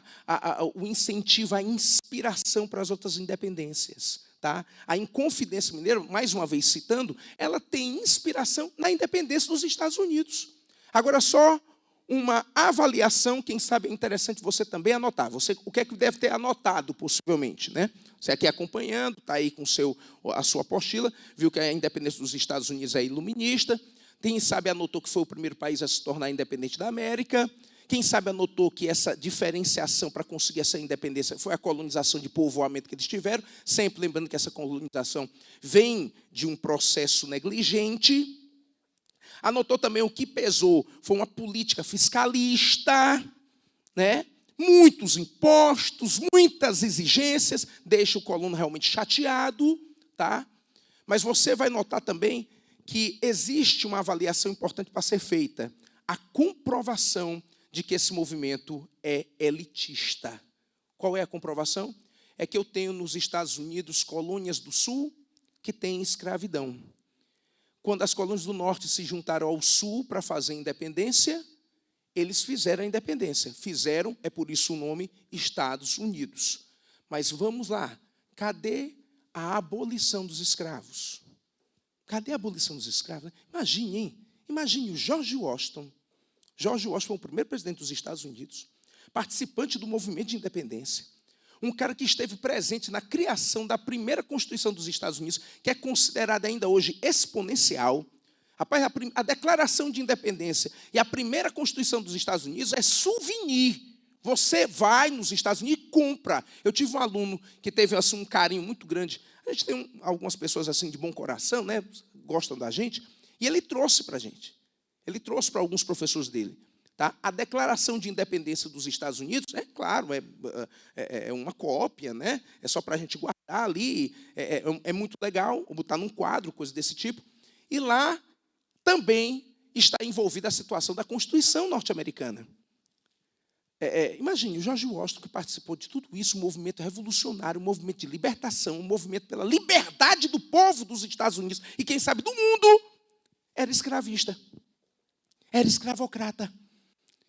o incentivo, a inspiração para as outras independências. Tá? A Inconfidência Mineira, mais uma vez citando, ela tem inspiração na independência dos Estados Unidos. Agora, só uma avaliação, quem sabe é interessante você também anotar. Você, o que é que deve ter anotado, possivelmente, né? Você aqui acompanhando, está aí com a sua apostila, viu que a independência dos Estados Unidos é iluminista. Quem sabe anotou que foi o primeiro país a se tornar independente da América. Quem sabe anotou que essa diferenciação para conseguir essa independência foi a colonização de povoamento que eles tiveram, sempre lembrando que essa colonização vem de um processo negligente. Anotou também o que pesou, foi uma política fiscalista, né? Muitos impostos, muitas exigências, deixa o colono realmente chateado, tá? Mas você vai notar também que existe uma avaliação importante para ser feita, a comprovação de que esse movimento é elitista. Qual é a comprovação? É que eu tenho nos Estados Unidos colônias do Sul que têm escravidão. Quando as colônias do Norte se juntaram ao Sul para fazer a independência, eles fizeram a independência. Fizeram, é por isso o nome Estados Unidos. Mas vamos lá, cadê a abolição dos escravos? Cadê a abolição dos escravos? Imagine, hein? Imagine o George Washington. George Washington foi o primeiro presidente dos Estados Unidos, participante do movimento de independência. Um cara que esteve presente na criação da primeira Constituição dos Estados Unidos, que é considerada ainda hoje exponencial. Rapaz, a Declaração de Independência e a primeira Constituição dos Estados Unidos é souvenir. Você vai nos Estados Unidos e compra. Eu tive um aluno que teve assim, um carinho muito grande. A gente tem algumas pessoas assim de bom coração, né? Gostam da gente. E ele trouxe para a gente. Ele trouxe para alguns professores dele. Tá? A Declaração de Independência dos Estados Unidos, é claro, é uma cópia, né? É só para a gente guardar ali, é muito legal, botar num quadro, coisa desse tipo. E lá também está envolvida a situação da Constituição norte-americana. Imagine, o George Washington, que participou de tudo isso, um movimento revolucionário, um movimento de libertação, um movimento pela liberdade do povo dos Estados Unidos, e quem sabe do mundo, era escravista, era escravocrata.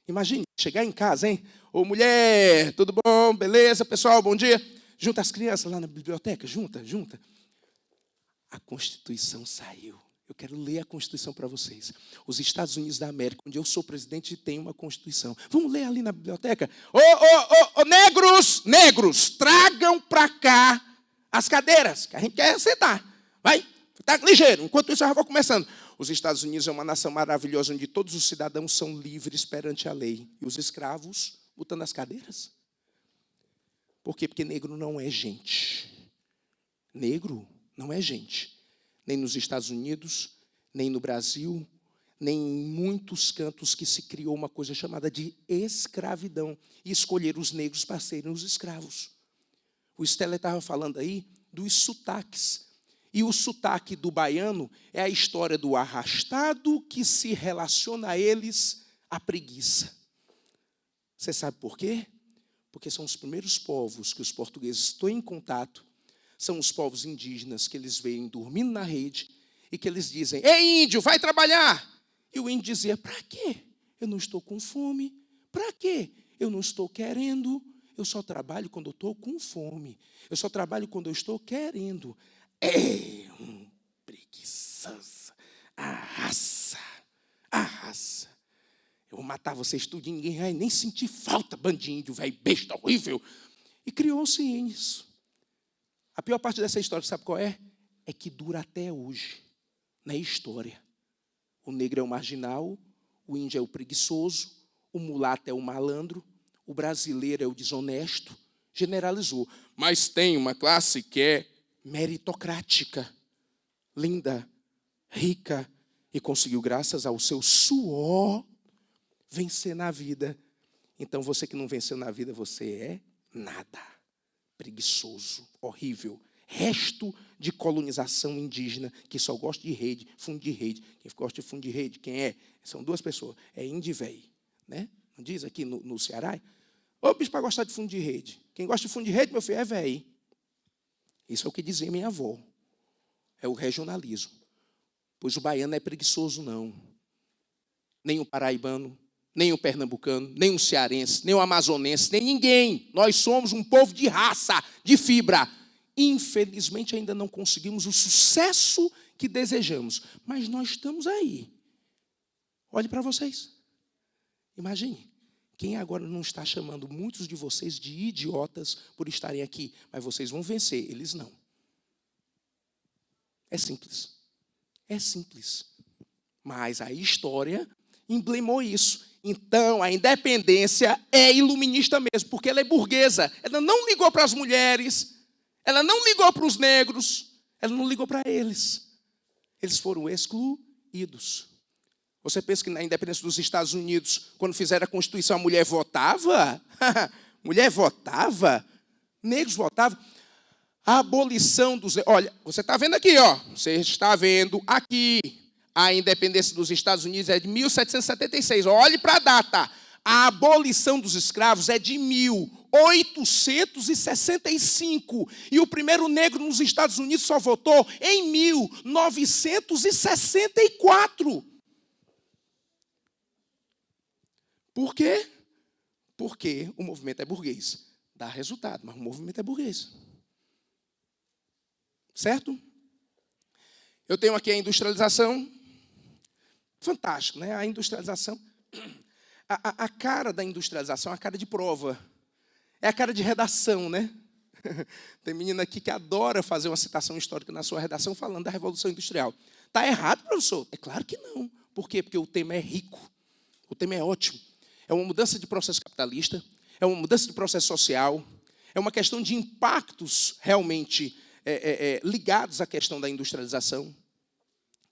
Imagine, chegar em casa, hein? Ô, mulher, tudo bom? Beleza, pessoal, bom dia. Junta as crianças lá na biblioteca, junta. A Constituição saiu. Eu quero ler a Constituição para vocês. Os Estados Unidos da América, onde eu sou presidente, tem uma Constituição. Vamos ler ali na biblioteca? Ô, negros, tragam para cá as cadeiras, que a gente quer sentar. Vai, tá ligeiro. Enquanto isso, eu já vou começando. Os Estados Unidos é uma nação maravilhosa, onde todos os cidadãos são livres perante a lei. E os escravos botando as cadeiras. Por quê? Porque negro não é gente. Negro não é gente. Nem nos Estados Unidos, nem no Brasil, nem em muitos cantos que se criou uma coisa chamada de escravidão. E escolheram os negros para serem os escravos. O Stella estava falando aí dos sotaques. E o sotaque do baiano é a história do arrastado que se relaciona a eles à preguiça. Você sabe por quê? Porque são os primeiros povos que os portugueses estão em contato, são os povos indígenas que eles veem dormindo na rede e que eles dizem: ei, índio, vai trabalhar! E o índio dizia: para quê? Eu não estou com fome. Para quê? Eu não estou querendo. Eu só trabalho quando eu estou com fome. Eu só trabalho quando eu estou querendo. É um preguiçoso. A raça. Eu vou matar vocês tudo, ninguém vai nem sentir falta, bandinho, velho, besta horrível. E criou-se isso. A pior parte dessa história, sabe qual é? É que dura até hoje, na história. O negro é o marginal, o índio é o preguiçoso, o mulato é o malandro, o brasileiro é o desonesto. Generalizou. Mas tem uma classe que é meritocrática, linda, rica, e conseguiu, graças ao seu suor, vencer na vida. Então, você que não venceu na vida, você é nada. Preguiçoso, horrível. Resto de colonização indígena, que só gosta de rede, fundo de rede. Quem gosta de fundo de rede, quem é? São duas pessoas, é índio e véi, né? Não diz aqui no Ceará? Ô, bicho, para gostar de fundo de rede. Quem gosta de fundo de rede, meu filho, é véi. Isso é o que dizia minha avó. É o regionalismo. Pois o baiano não é preguiçoso, não. Nem o paraibano, nem o pernambucano, nem o cearense, nem o amazonense, nem ninguém. Nós somos um povo de raça, de fibra. Infelizmente, ainda não conseguimos o sucesso que desejamos. Mas nós estamos aí. Olhe para vocês. Imagine. Quem agora não está chamando muitos de vocês de idiotas por estarem aqui, mas vocês vão vencer, eles não. É simples. É simples. Mas a história emblemou isso. Então, a independência é iluminista mesmo, porque ela é burguesa. Ela não ligou para as mulheres, ela não ligou para os negros, ela não ligou para eles. Eles foram excluídos. Você pensa que na independência dos Estados Unidos, quando fizeram a Constituição, a mulher votava? Mulher votava? Negros votavam? A abolição dos... Olha, você está vendo aqui, ó. Você está vendo aqui. A independência dos Estados Unidos é de 1776. Olhe para a data. A abolição dos escravos é de 1865. E o primeiro negro nos Estados Unidos só votou em 1964. Por quê? Porque o movimento é burguês. Dá resultado, mas o movimento é burguês. Certo? Eu tenho aqui a industrialização. Fantástico, né? A industrialização. A cara da industrialização é a cara de prova. É a cara de redação, né? Tem menina aqui que adora fazer uma citação histórica na sua redação falando da Revolução Industrial. Está errado, professor? É claro que não. Por quê? Porque o tema é rico. O tema é ótimo. É uma mudança de processo capitalista, é uma mudança de processo social, é uma questão de impactos realmente ligados à questão da industrialização.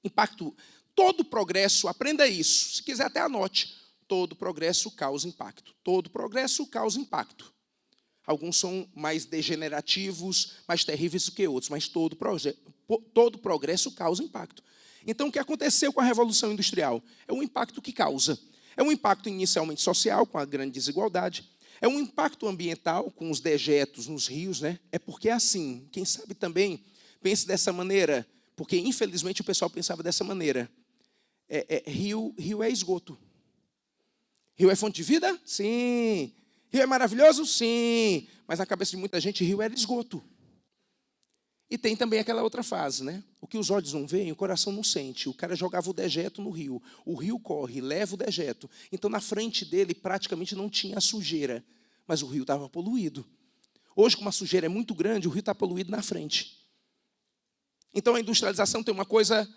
Impacto, todo progresso, aprenda isso, se quiser até anote, todo progresso causa impacto. Todo progresso causa impacto. Alguns são mais degenerativos, mais terríveis do que outros, mas todo progresso causa impacto. Então, o que aconteceu com a Revolução Industrial? É um impacto que causa. É um impacto inicialmente social, com a grande desigualdade. É um impacto ambiental, com os dejetos nos rios, né? É porque é assim. Quem sabe também pense dessa maneira, porque infelizmente o pessoal pensava dessa maneira. Rio é esgoto. Rio é fonte de vida? Sim. Rio é maravilhoso? Sim. Mas na cabeça de muita gente, rio era esgoto. E tem também aquela outra fase, né? O que os olhos não veem, o coração não sente. O cara jogava o dejeto no rio. O rio corre, leva o dejeto. Então, na frente dele, praticamente não tinha sujeira. Mas o rio estava poluído. Hoje, como a sujeira é muito grande, o rio está poluído na frente. Então, a industrialização tem uma coisa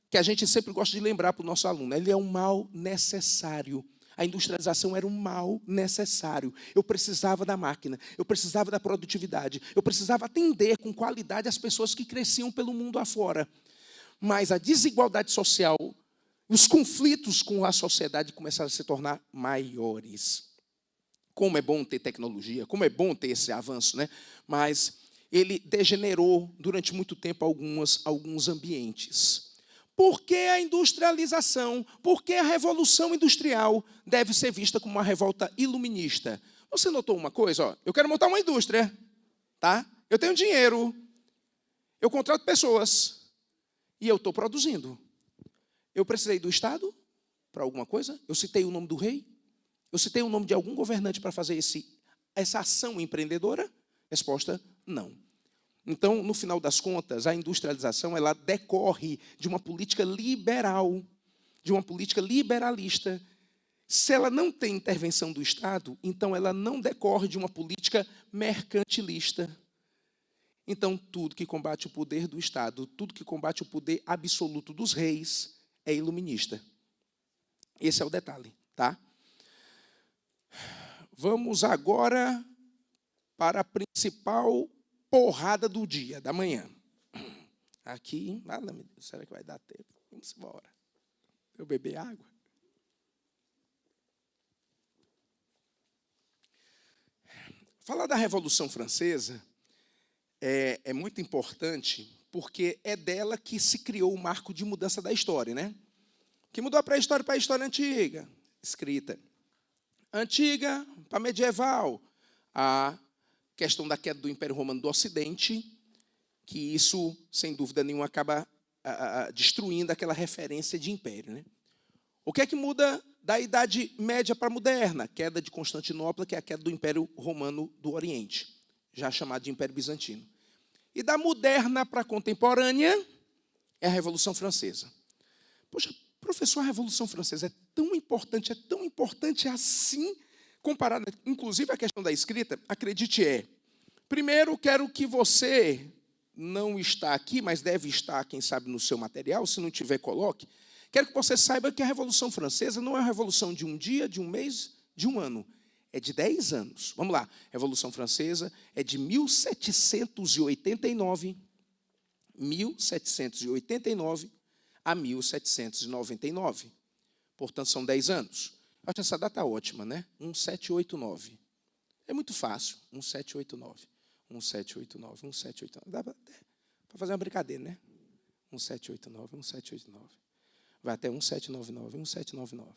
que a gente sempre gosta de lembrar para o nosso aluno. Ele é um mal necessário. A industrialização era um mal necessário. Eu precisava da máquina, eu precisava da produtividade, eu precisava atender com qualidade as pessoas que cresciam pelo mundo afora. Mas a desigualdade social, os conflitos com a sociedade começaram a se tornar maiores. Como é bom ter tecnologia, como é bom ter esse avanço, né? Mas ele degenerou durante muito tempo alguns ambientes. Por que a industrialização? Por que a Revolução Industrial deve ser vista como uma revolta iluminista? Você notou uma coisa? Ó, eu quero montar uma indústria, tá? Eu tenho dinheiro, eu contrato pessoas e eu estou produzindo. Eu precisei do Estado para alguma coisa? Eu citei o nome do rei? Eu citei o nome de algum governante para fazer essa ação empreendedora? Resposta, não. Então, no final das contas, a industrialização ela decorre de uma política liberal, de uma política liberalista. Se ela não tem intervenção do Estado, então ela não decorre de uma política mercantilista. Então, tudo que combate o poder do Estado, tudo que combate o poder absoluto dos reis, é iluminista. Esse é o detalhe, tá? Vamos agora para a principal porrada do dia, da manhã. Aqui, será que vai dar tempo? Vamos embora. Eu beber água? Falar da Revolução Francesa é muito importante, porque é dela que se criou o marco de mudança da história, né? Que mudou a pré-história para a história antiga, escrita. Antiga para medieval, a questão da queda do Império Romano do Ocidente, que isso, sem dúvida nenhuma, acaba destruindo aquela referência de império, né? O que é que muda da Idade Média para a Moderna? Queda de Constantinopla, que é a queda do Império Romano do Oriente, já chamado de Império Bizantino. E da Moderna para a Contemporânea é a Revolução Francesa. Poxa, professor, a Revolução Francesa é tão importante assim, comparada, inclusive a questão da escrita, acredite Primeiro, quero que você, não está aqui, mas deve estar, quem sabe, no seu material, se não tiver, coloque. Quero que você saiba que a Revolução Francesa não é uma revolução de um dia, de um mês, de um ano. É de 10 anos. Vamos lá. Revolução Francesa é de 1789 a 1799. Portanto, são 10 anos. Acho essa data ótima, né? 1789. É muito fácil. 1789. 1789, 1789. Dá para fazer uma brincadeira, né? 1789, 1789. Vai até 1799, 1799.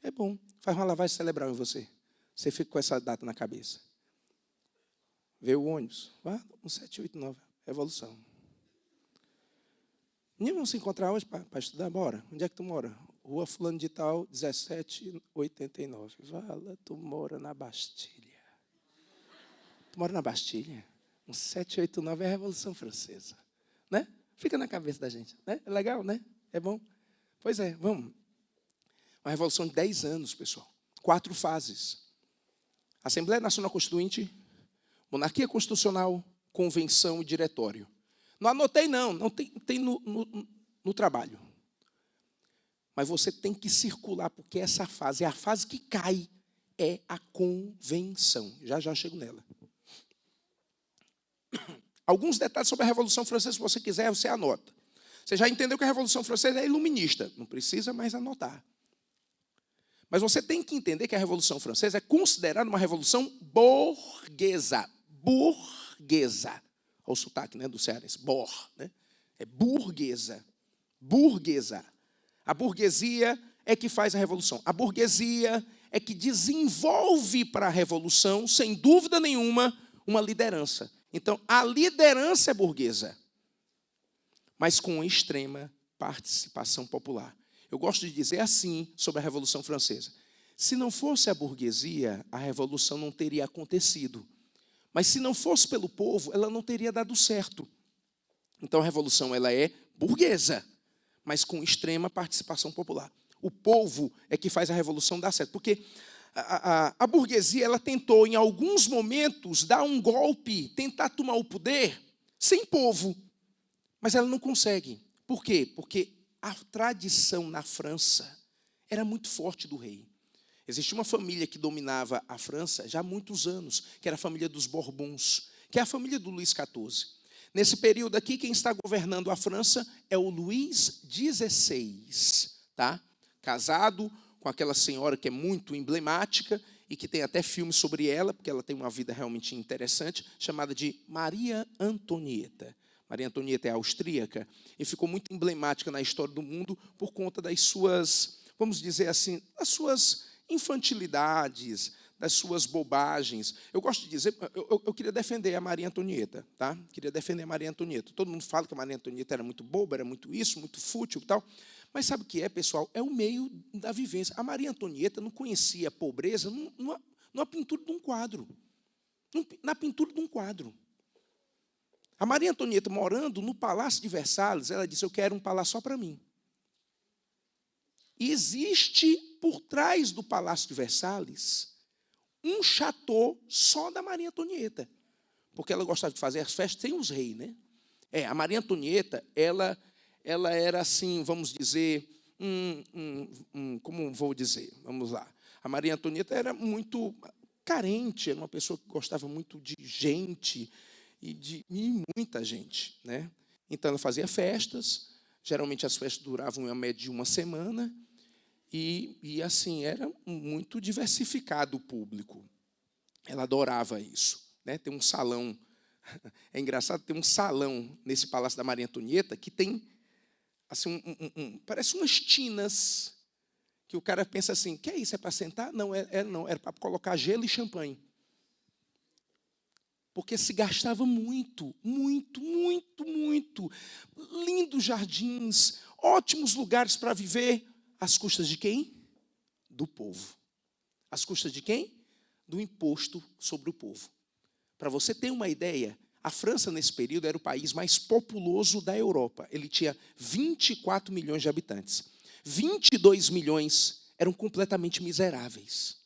É bom. Faz uma lavagem cerebral em você. Você fica com essa data na cabeça. Vê o ônibus. Vá, 1789. Revolução. Vamos se encontrar hoje para estudar? Bora. Onde é que tu mora? Rua Fulano de Tal, 1789. Fala, tu mora na Bastilha. Tu mora na Bastilha? 1789 é a Revolução Francesa. Né? Fica na cabeça da gente. Né? É legal, né? É bom? Pois é, vamos. Uma revolução de 10 anos, pessoal. 4 fases. Assembleia Nacional Constituinte, monarquia constitucional, convenção e diretório. Não anotei, não tem no trabalho. Mas você tem que circular, porque essa fase é a fase que cai, é a convenção. Já chego nela. Alguns detalhes sobre a Revolução Francesa, se você quiser, você anota. Você já entendeu que a Revolução Francesa é iluminista. Não precisa mais anotar. Mas você tem que entender que a Revolução Francesa é considerada uma revolução burguesa. Burguesa. Olha o sotaque, né, do cearense. Bor, né? É burguesa. Burguesa. A burguesia é que faz a revolução. A burguesia é que desenvolve para a revolução, sem dúvida nenhuma, uma liderança. Então, a liderança é burguesa, mas com extrema participação popular. Eu gosto de dizer assim sobre a Revolução Francesa. Se não fosse a burguesia, a revolução não teria acontecido. Mas se não fosse pelo povo, ela não teria dado certo. Então, a revolução ela é burguesa, mas com extrema participação popular. O povo é que faz a revolução dar certo. Porque a burguesia ela tentou, em alguns momentos, dar um golpe, tentar tomar o poder sem povo. Mas ela não consegue. Por quê? Porque a tradição na França era muito forte do rei. Existia uma família que dominava a França já há muitos anos, que era a família dos Bourbons, que é a família do Luís XIV. Nesse período aqui, quem está governando a França é o Luís XVI, tá? Casado com aquela senhora que é muito emblemática e que tem até filmes sobre ela, porque ela tem uma vida realmente interessante, chamada de Maria Antonieta. Maria Antonieta é austríaca e ficou muito emblemática na história do mundo por conta das suas, vamos dizer assim, das suas infantilidades, das suas bobagens. Eu gosto de dizer, eu queria defender a Maria Antonieta, tá? Queria defender a Maria Antonieta. Todo mundo fala que a Maria Antonieta era muito boba, era muito isso, muito fútil e tal. Mas sabe o que é, pessoal? É o meio da vivência. A Maria Antonieta não conhecia a pobreza numa pintura de um quadro. Na pintura de um quadro. A Maria Antonieta, morando no Palácio de Versalhes, ela disse, eu quero um palácio só para mim. E existe, por trás do Palácio de Versalhes, um chateau só da Maria Antonieta. Porque ela gostava de fazer as festas sem os reis, né? A Maria Antonieta, ela era assim, vamos dizer, como vou dizer? Vamos lá. A Maria Antonieta era muito carente, era uma pessoa que gostava muito de gente e muita gente, né? Então, ela fazia festas, geralmente as festas duravam uma média de uma semana, e assim, era muito diversificado o público. Ela adorava isso, né? Tem um salão, é engraçado, tem um salão nesse Palácio da Maria Antonieta que tem assim, parece umas tinas, que o cara pensa assim, que é isso, é para sentar? Não, era para colocar gelo e champanhe. Porque se gastava muito, muito, muito, muito. Lindos jardins, ótimos lugares para viver, às custas de quem? Do povo. Às custas de quem? Do imposto sobre o povo. Para você ter uma ideia, a França, nesse período, era o país mais populoso da Europa. Ele tinha 24 milhões de habitantes. 22 milhões eram completamente miseráveis.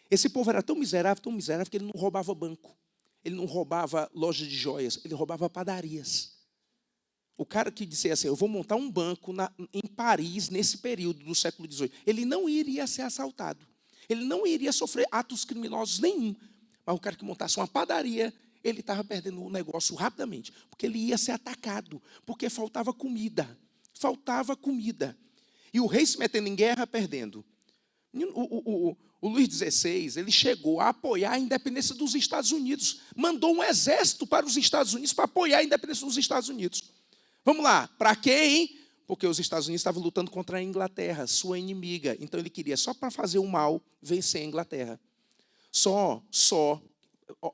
Esse povo era tão miserável, que ele não roubava banco. Ele não roubava loja de joias, ele roubava padarias. O cara que dizia assim, eu vou montar um banco em Paris, nesse período do século XVIII, ele não iria ser assaltado. Ele não iria sofrer atos criminosos nenhum. Mas o cara que montasse uma padaria, ele estava perdendo o negócio rapidamente, porque ele ia ser atacado, porque faltava comida. Faltava comida. E o rei se metendo em guerra, perdendo. O Luís XVI, ele chegou a apoiar a independência dos Estados Unidos. Mandou um exército para os Estados Unidos para apoiar a independência dos Estados Unidos. Vamos lá, para quê, hein? Porque os Estados Unidos estavam lutando contra a Inglaterra, sua inimiga. Então ele queria, só para fazer o mal, vencer a Inglaterra.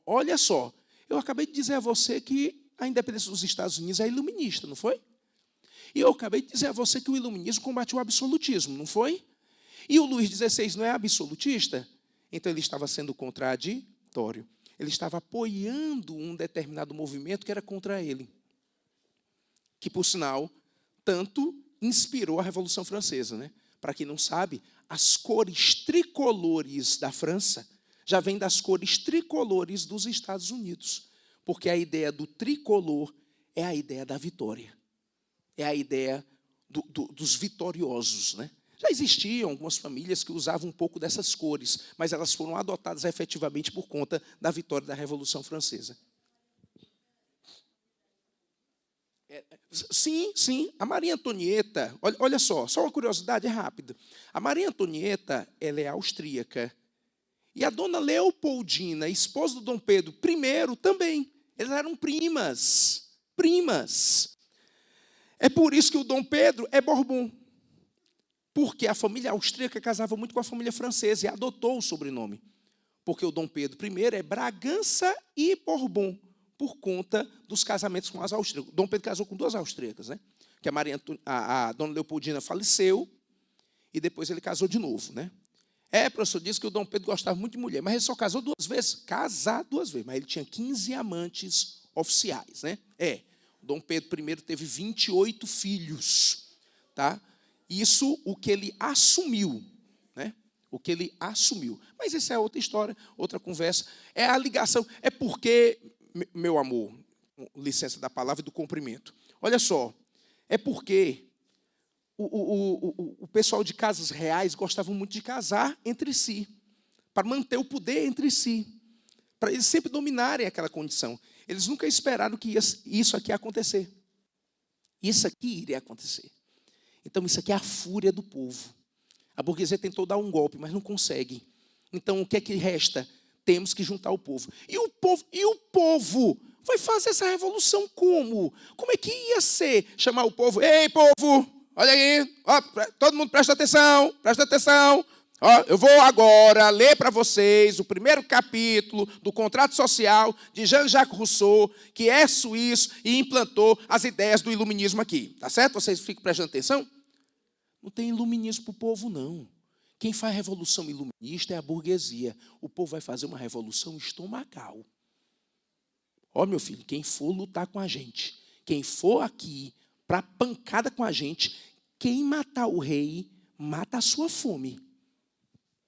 Olha só, eu acabei de dizer a você que a independência dos Estados Unidos é iluminista, não foi? E eu acabei de dizer a você que o iluminismo combate o absolutismo, não foi? E o Luís XVI não é absolutista? Então ele estava sendo contraditório. Ele estava apoiando um determinado movimento que era contra ele. Que, por sinal, tanto inspirou a Revolução Francesa, né? Para quem não sabe, as cores tricolores da França já vêm das cores tricolores dos Estados Unidos. Porque a ideia do tricolor é a ideia da vitória. É a ideia dos vitoriosos, né? Já existiam algumas famílias que usavam um pouco dessas cores, mas elas foram adotadas efetivamente por conta da vitória da Revolução Francesa. Sim, sim. A Maria Antonieta, olha só uma curiosidade, é rápida. A Maria Antonieta, ela é austríaca. E a dona Leopoldina, esposa do Dom Pedro I, também. Elas eram primas. Primas. É por isso que o Dom Pedro é Bourbon. Porque a família austríaca casava muito com a família francesa e adotou o sobrenome. Porque o Dom Pedro I é Bragança e Bourbon, por conta dos casamentos com as austríacas. O Dom Pedro casou com 2 austríacas, né? Que a dona Leopoldina faleceu e depois ele casou de novo, né? Professor, disse que o Dom Pedro gostava muito de mulher, mas ele só casou 2 vezes. Casar 2 vezes, mas ele tinha 15 amantes oficiais, né? O Dom Pedro I teve 28 filhos, tá? Isso o que ele assumiu, né? O que ele assumiu. Mas isso é outra história, outra conversa. É a ligação, é porque, meu amor, licença da palavra e do cumprimento. Olha só, é porque o pessoal de casas reais gostava muito de casar entre si, para manter o poder entre si, para eles sempre dominarem aquela condição. Eles nunca esperaram que isso aqui ia acontecer. Isso aqui iria acontecer. Então, isso aqui é a fúria do povo. A burguesia tentou dar um golpe, mas não consegue. Então, o que é que resta? Temos que juntar o povo. E o povo vai fazer essa revolução como? Como é que ia ser? Chamar o povo, ei, povo, olha aí, ó, todo mundo presta atenção, presta atenção. Ó, eu vou agora ler para vocês o primeiro capítulo do Contrato Social de Jean-Jacques Rousseau, que é suíço e implantou as ideias do iluminismo aqui. Tá certo? Vocês ficam prestando atenção? Não tem iluminismo para o povo, não. Quem faz revolução iluminista é a burguesia. O povo vai fazer uma revolução estomacal. Ó, meu filho, quem for lutar com a gente, quem for aqui para pancada com a gente, quem matar o rei, mata a sua fome.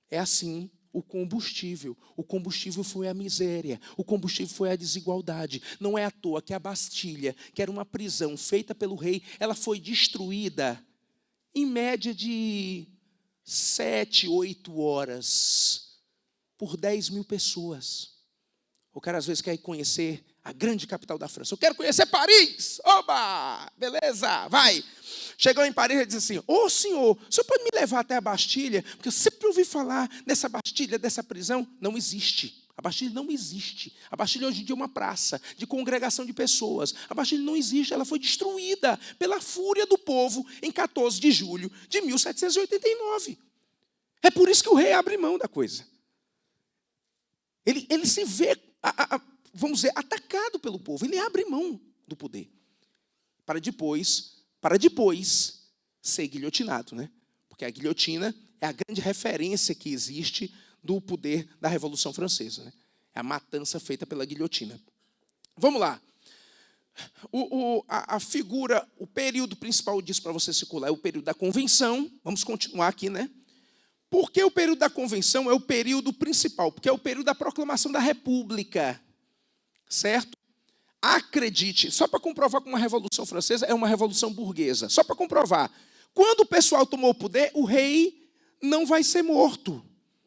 É assim o combustível. O combustível foi a miséria. O combustível foi a desigualdade. Não é à toa que a Bastilha, que era uma prisão feita pelo rei, ela foi destruída em média de 7, 8 horas por 10 mil pessoas. O cara às vezes quer ir conhecer a grande capital da França. Eu quero conhecer Paris. Oba! Beleza, vai. Chegou em Paris e disse assim, ô senhor, o senhor pode me levar até a Bastilha? Porque eu sempre ouvi falar nessa Bastilha, dessa prisão. Não existe. A Bastilha não existe. A Bastilha hoje em dia é uma praça de congregação de pessoas. A Bastilha não existe, ela foi destruída pela fúria do povo em 14 de julho de 1789. É por isso que o rei abre mão da coisa. Ele se vê, vamos dizer, atacado pelo povo. Ele abre mão do poder. Para depois ser guilhotinado, né? Porque a guilhotina é a grande referência que existe do poder da Revolução Francesa, né? É a matança feita pela guilhotina. Vamos lá. A figura, o período principal disso para você circular é o período da convenção. Vamos continuar aqui, né? Porque o período da convenção é o período principal, porque é o período da proclamação da República, certo? Acredite, só para comprovar que uma Revolução Francesa é uma revolução burguesa, só para comprovar. Quando o pessoal tomou o poder, o rei não vai ser morto.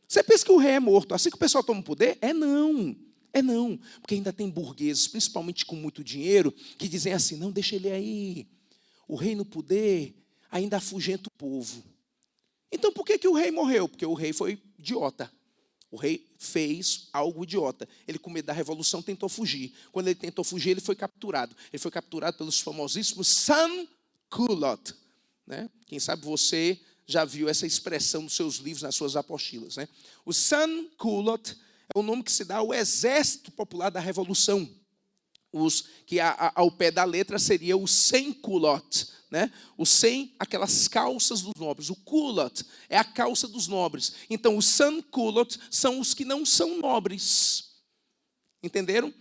Você pensa que o rei é morto assim que o pessoal toma o poder? É não, porque ainda tem burgueses, principalmente com muito dinheiro, que dizem assim, não, deixa ele aí, o rei no poder ainda afugenta o povo. Então por que o rei morreu? Porque o rei foi idiota. O rei fez algo idiota. Ele, com medo da revolução, tentou fugir. Quando ele tentou fugir, ele foi capturado. Ele foi capturado pelos famosíssimos sans-culottes, né? Quem sabe você já viu essa expressão nos seus livros, nas suas apostilas, né? O sans-culottes é o nome que se dá ao exército popular da revolução. Os que ao pé da letra seria o sem-culottes, né? O sem, aquelas calças dos nobres. O culotte é a calça dos nobres. Então, os sans-culottes são os que não são nobres. Entenderam?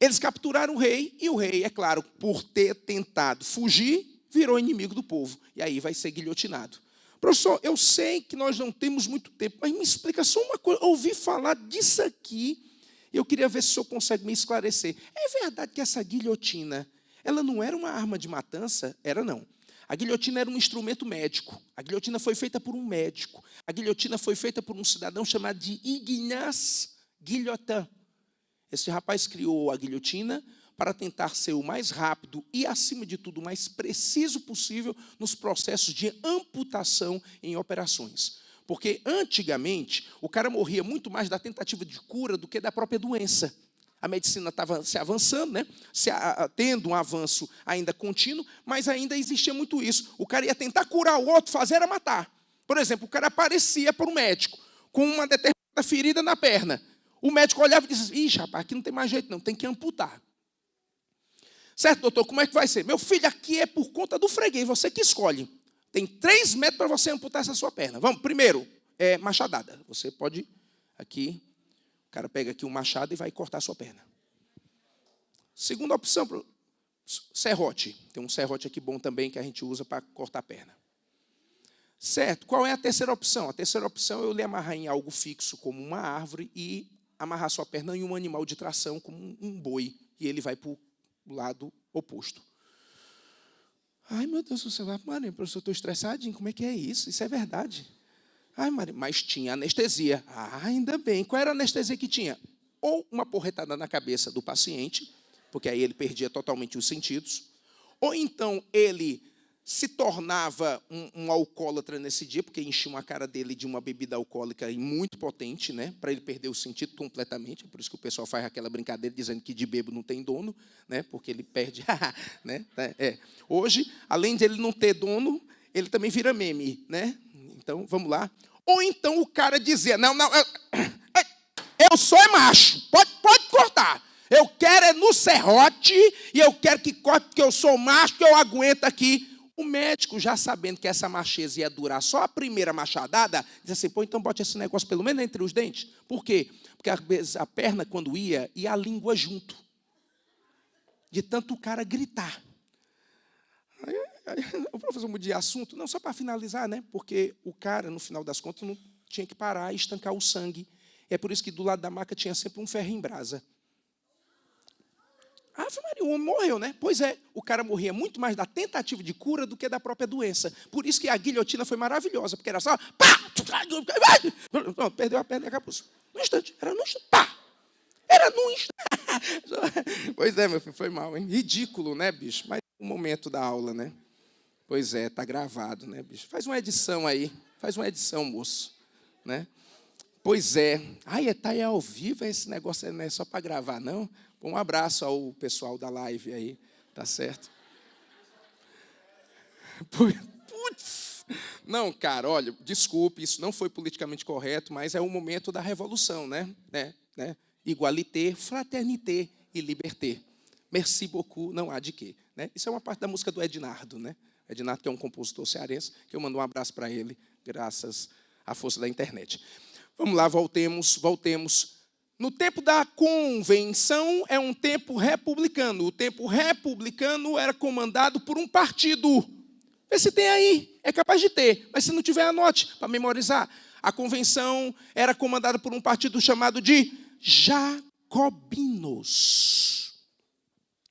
Eles capturaram o rei, e o rei, é claro, por ter tentado fugir, virou inimigo do povo. E aí vai ser guilhotinado. Professor, eu sei que nós não temos muito tempo, mas me explica só uma coisa. Eu ouvi falar disso aqui, e eu queria ver se o senhor consegue me esclarecer. É verdade que essa guilhotina, ela não era uma arma de matança? Era não. A guilhotina era um instrumento médico. A guilhotina foi feita por um médico. A guilhotina foi feita por um cidadão chamado de Ignace Guillotin. Esse rapaz criou a guilhotina para tentar ser o mais rápido e, acima de tudo, o mais preciso possível nos processos de amputação em operações. Porque, antigamente, o cara morria muito mais da tentativa de cura do que da própria doença. A medicina estava se avançando, né? Tendo um avanço ainda contínuo, mas ainda existia muito isso. O cara ia tentar curar o outro, fazer era matar. Por exemplo, o cara aparecia para o médico com uma determinada ferida na perna. O médico olhava e dizia, ixi, rapaz, aqui não tem mais jeito não, tem que amputar. Certo, doutor, como é que vai ser? Meu filho, aqui é por conta do freguês, você que escolhe. Tem 3 metros para você amputar essa sua perna. Vamos, primeiro, machadada. Você pode, aqui, o cara pega aqui um machado e vai cortar a sua perna. Segunda opção, serrote. Tem um serrote aqui bom também que a gente usa para cortar a perna. Certo, qual é a terceira opção? A terceira opção é eu lhe amarrar em algo fixo, como uma árvore, e amarrar sua perna em um animal de tração, como um boi, e ele vai para o lado oposto. Ai, meu Deus do céu, Maria, professor, eu estou estressadinho, como é que é isso? Isso é verdade. Ai, Maria, mas tinha anestesia. Ah, ainda bem. Qual era a anestesia que tinha? Ou uma porretada na cabeça do paciente, porque aí ele perdia totalmente os sentidos, ou então ele se tornava um alcoólatra nesse dia, porque enchiam a cara dele de uma bebida alcoólica e muito potente, né, para ele perder o sentido completamente. É por isso que o pessoal faz aquela brincadeira dizendo que de bêbado não tem dono, né, porque ele perde. Né? Hoje, além de ele não ter dono, ele também vira meme. Né? Então, vamos lá. Ou então o cara dizia, não, eu sou macho, pode cortar. Eu quero é no serrote e eu quero que corte porque eu sou macho, que eu aguento aqui. O médico, já sabendo que essa macheza ia durar só a primeira machadada, diz assim, pô, então bote esse negócio pelo menos entre os dentes. Por quê? Porque a perna, quando ia a língua junto. De tanto o cara gritar. Aí, o professor mudou de assunto, não, só para finalizar, né? Porque o cara, no final das contas, não tinha que parar e estancar o sangue. É por isso que do lado da maca tinha sempre um ferro em brasa. Ah, Maria, o homem morreu, né? Pois é, o cara morria muito mais da tentativa de cura do que da própria doença. Por isso que a guilhotina foi maravilhosa, porque era só, pá! Pronto, perdeu a perna e acabou. No instante, era no instante, pá! Era no instante. Pois é, meu filho, foi mal, hein? Ridículo, né, bicho? Mas o momento da aula, né? Pois é, tá gravado, né, bicho? Faz uma edição aí, faz uma edição, moço, né? Pois é. Ai, tá aí ao vivo, esse negócio não é só para gravar, não? Um abraço ao pessoal da live aí, tá certo? Putz! Não, cara, olha, desculpe, isso não foi politicamente correto, mas é o momento da revolução, né? Igualité, fraternité e liberté. Merci beaucoup, não há de quê. Né? Isso é uma parte da música do Ednardo, né? Ednardo, que é um compositor cearense, que eu mando um abraço para ele, graças à força da internet. Vamos lá, voltemos. No tempo da convenção é um tempo republicano. O tempo republicano era comandado por um partido. Vê se tem aí, é capaz de ter, mas se não tiver, anote para memorizar. A convenção era comandada por um partido chamado de Jacobinos.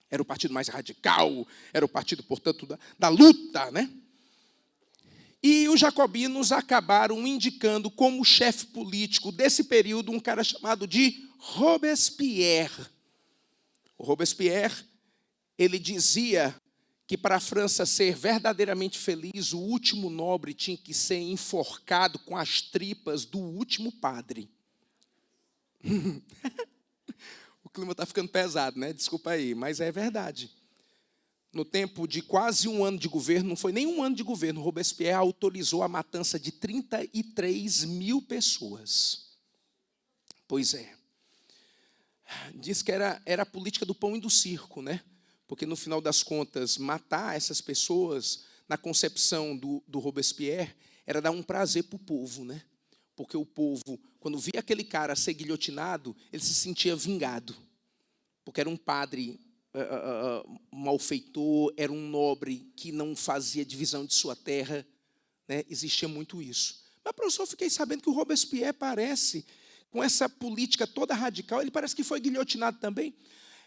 Era o partido mais radical, era o partido, portanto, da luta, né? E os jacobinos acabaram indicando como chefe político desse período um cara chamado de Robespierre. O Robespierre, ele dizia que para a França ser verdadeiramente feliz, o último nobre tinha que ser enforcado com as tripas do último padre. O clima está ficando pesado, né? Desculpa aí, mas é verdade. No tempo de quase um ano de governo, não foi nem um ano de governo, Robespierre autorizou a matança de 33 mil pessoas. Pois é. Diz que era a política do pão e do circo, né? Porque, no final das contas, matar essas pessoas, na concepção do Robespierre, era dar um prazer para o povo, né? Porque o povo, quando via aquele cara ser guilhotinado, ele se sentia vingado. Porque era um padre malfeitor, era um nobre que não fazia divisão de sua terra, né? Existia muito isso. Mas, professor, eu fiquei sabendo que o Robespierre parece, com essa política toda radical, ele parece que foi guilhotinado também.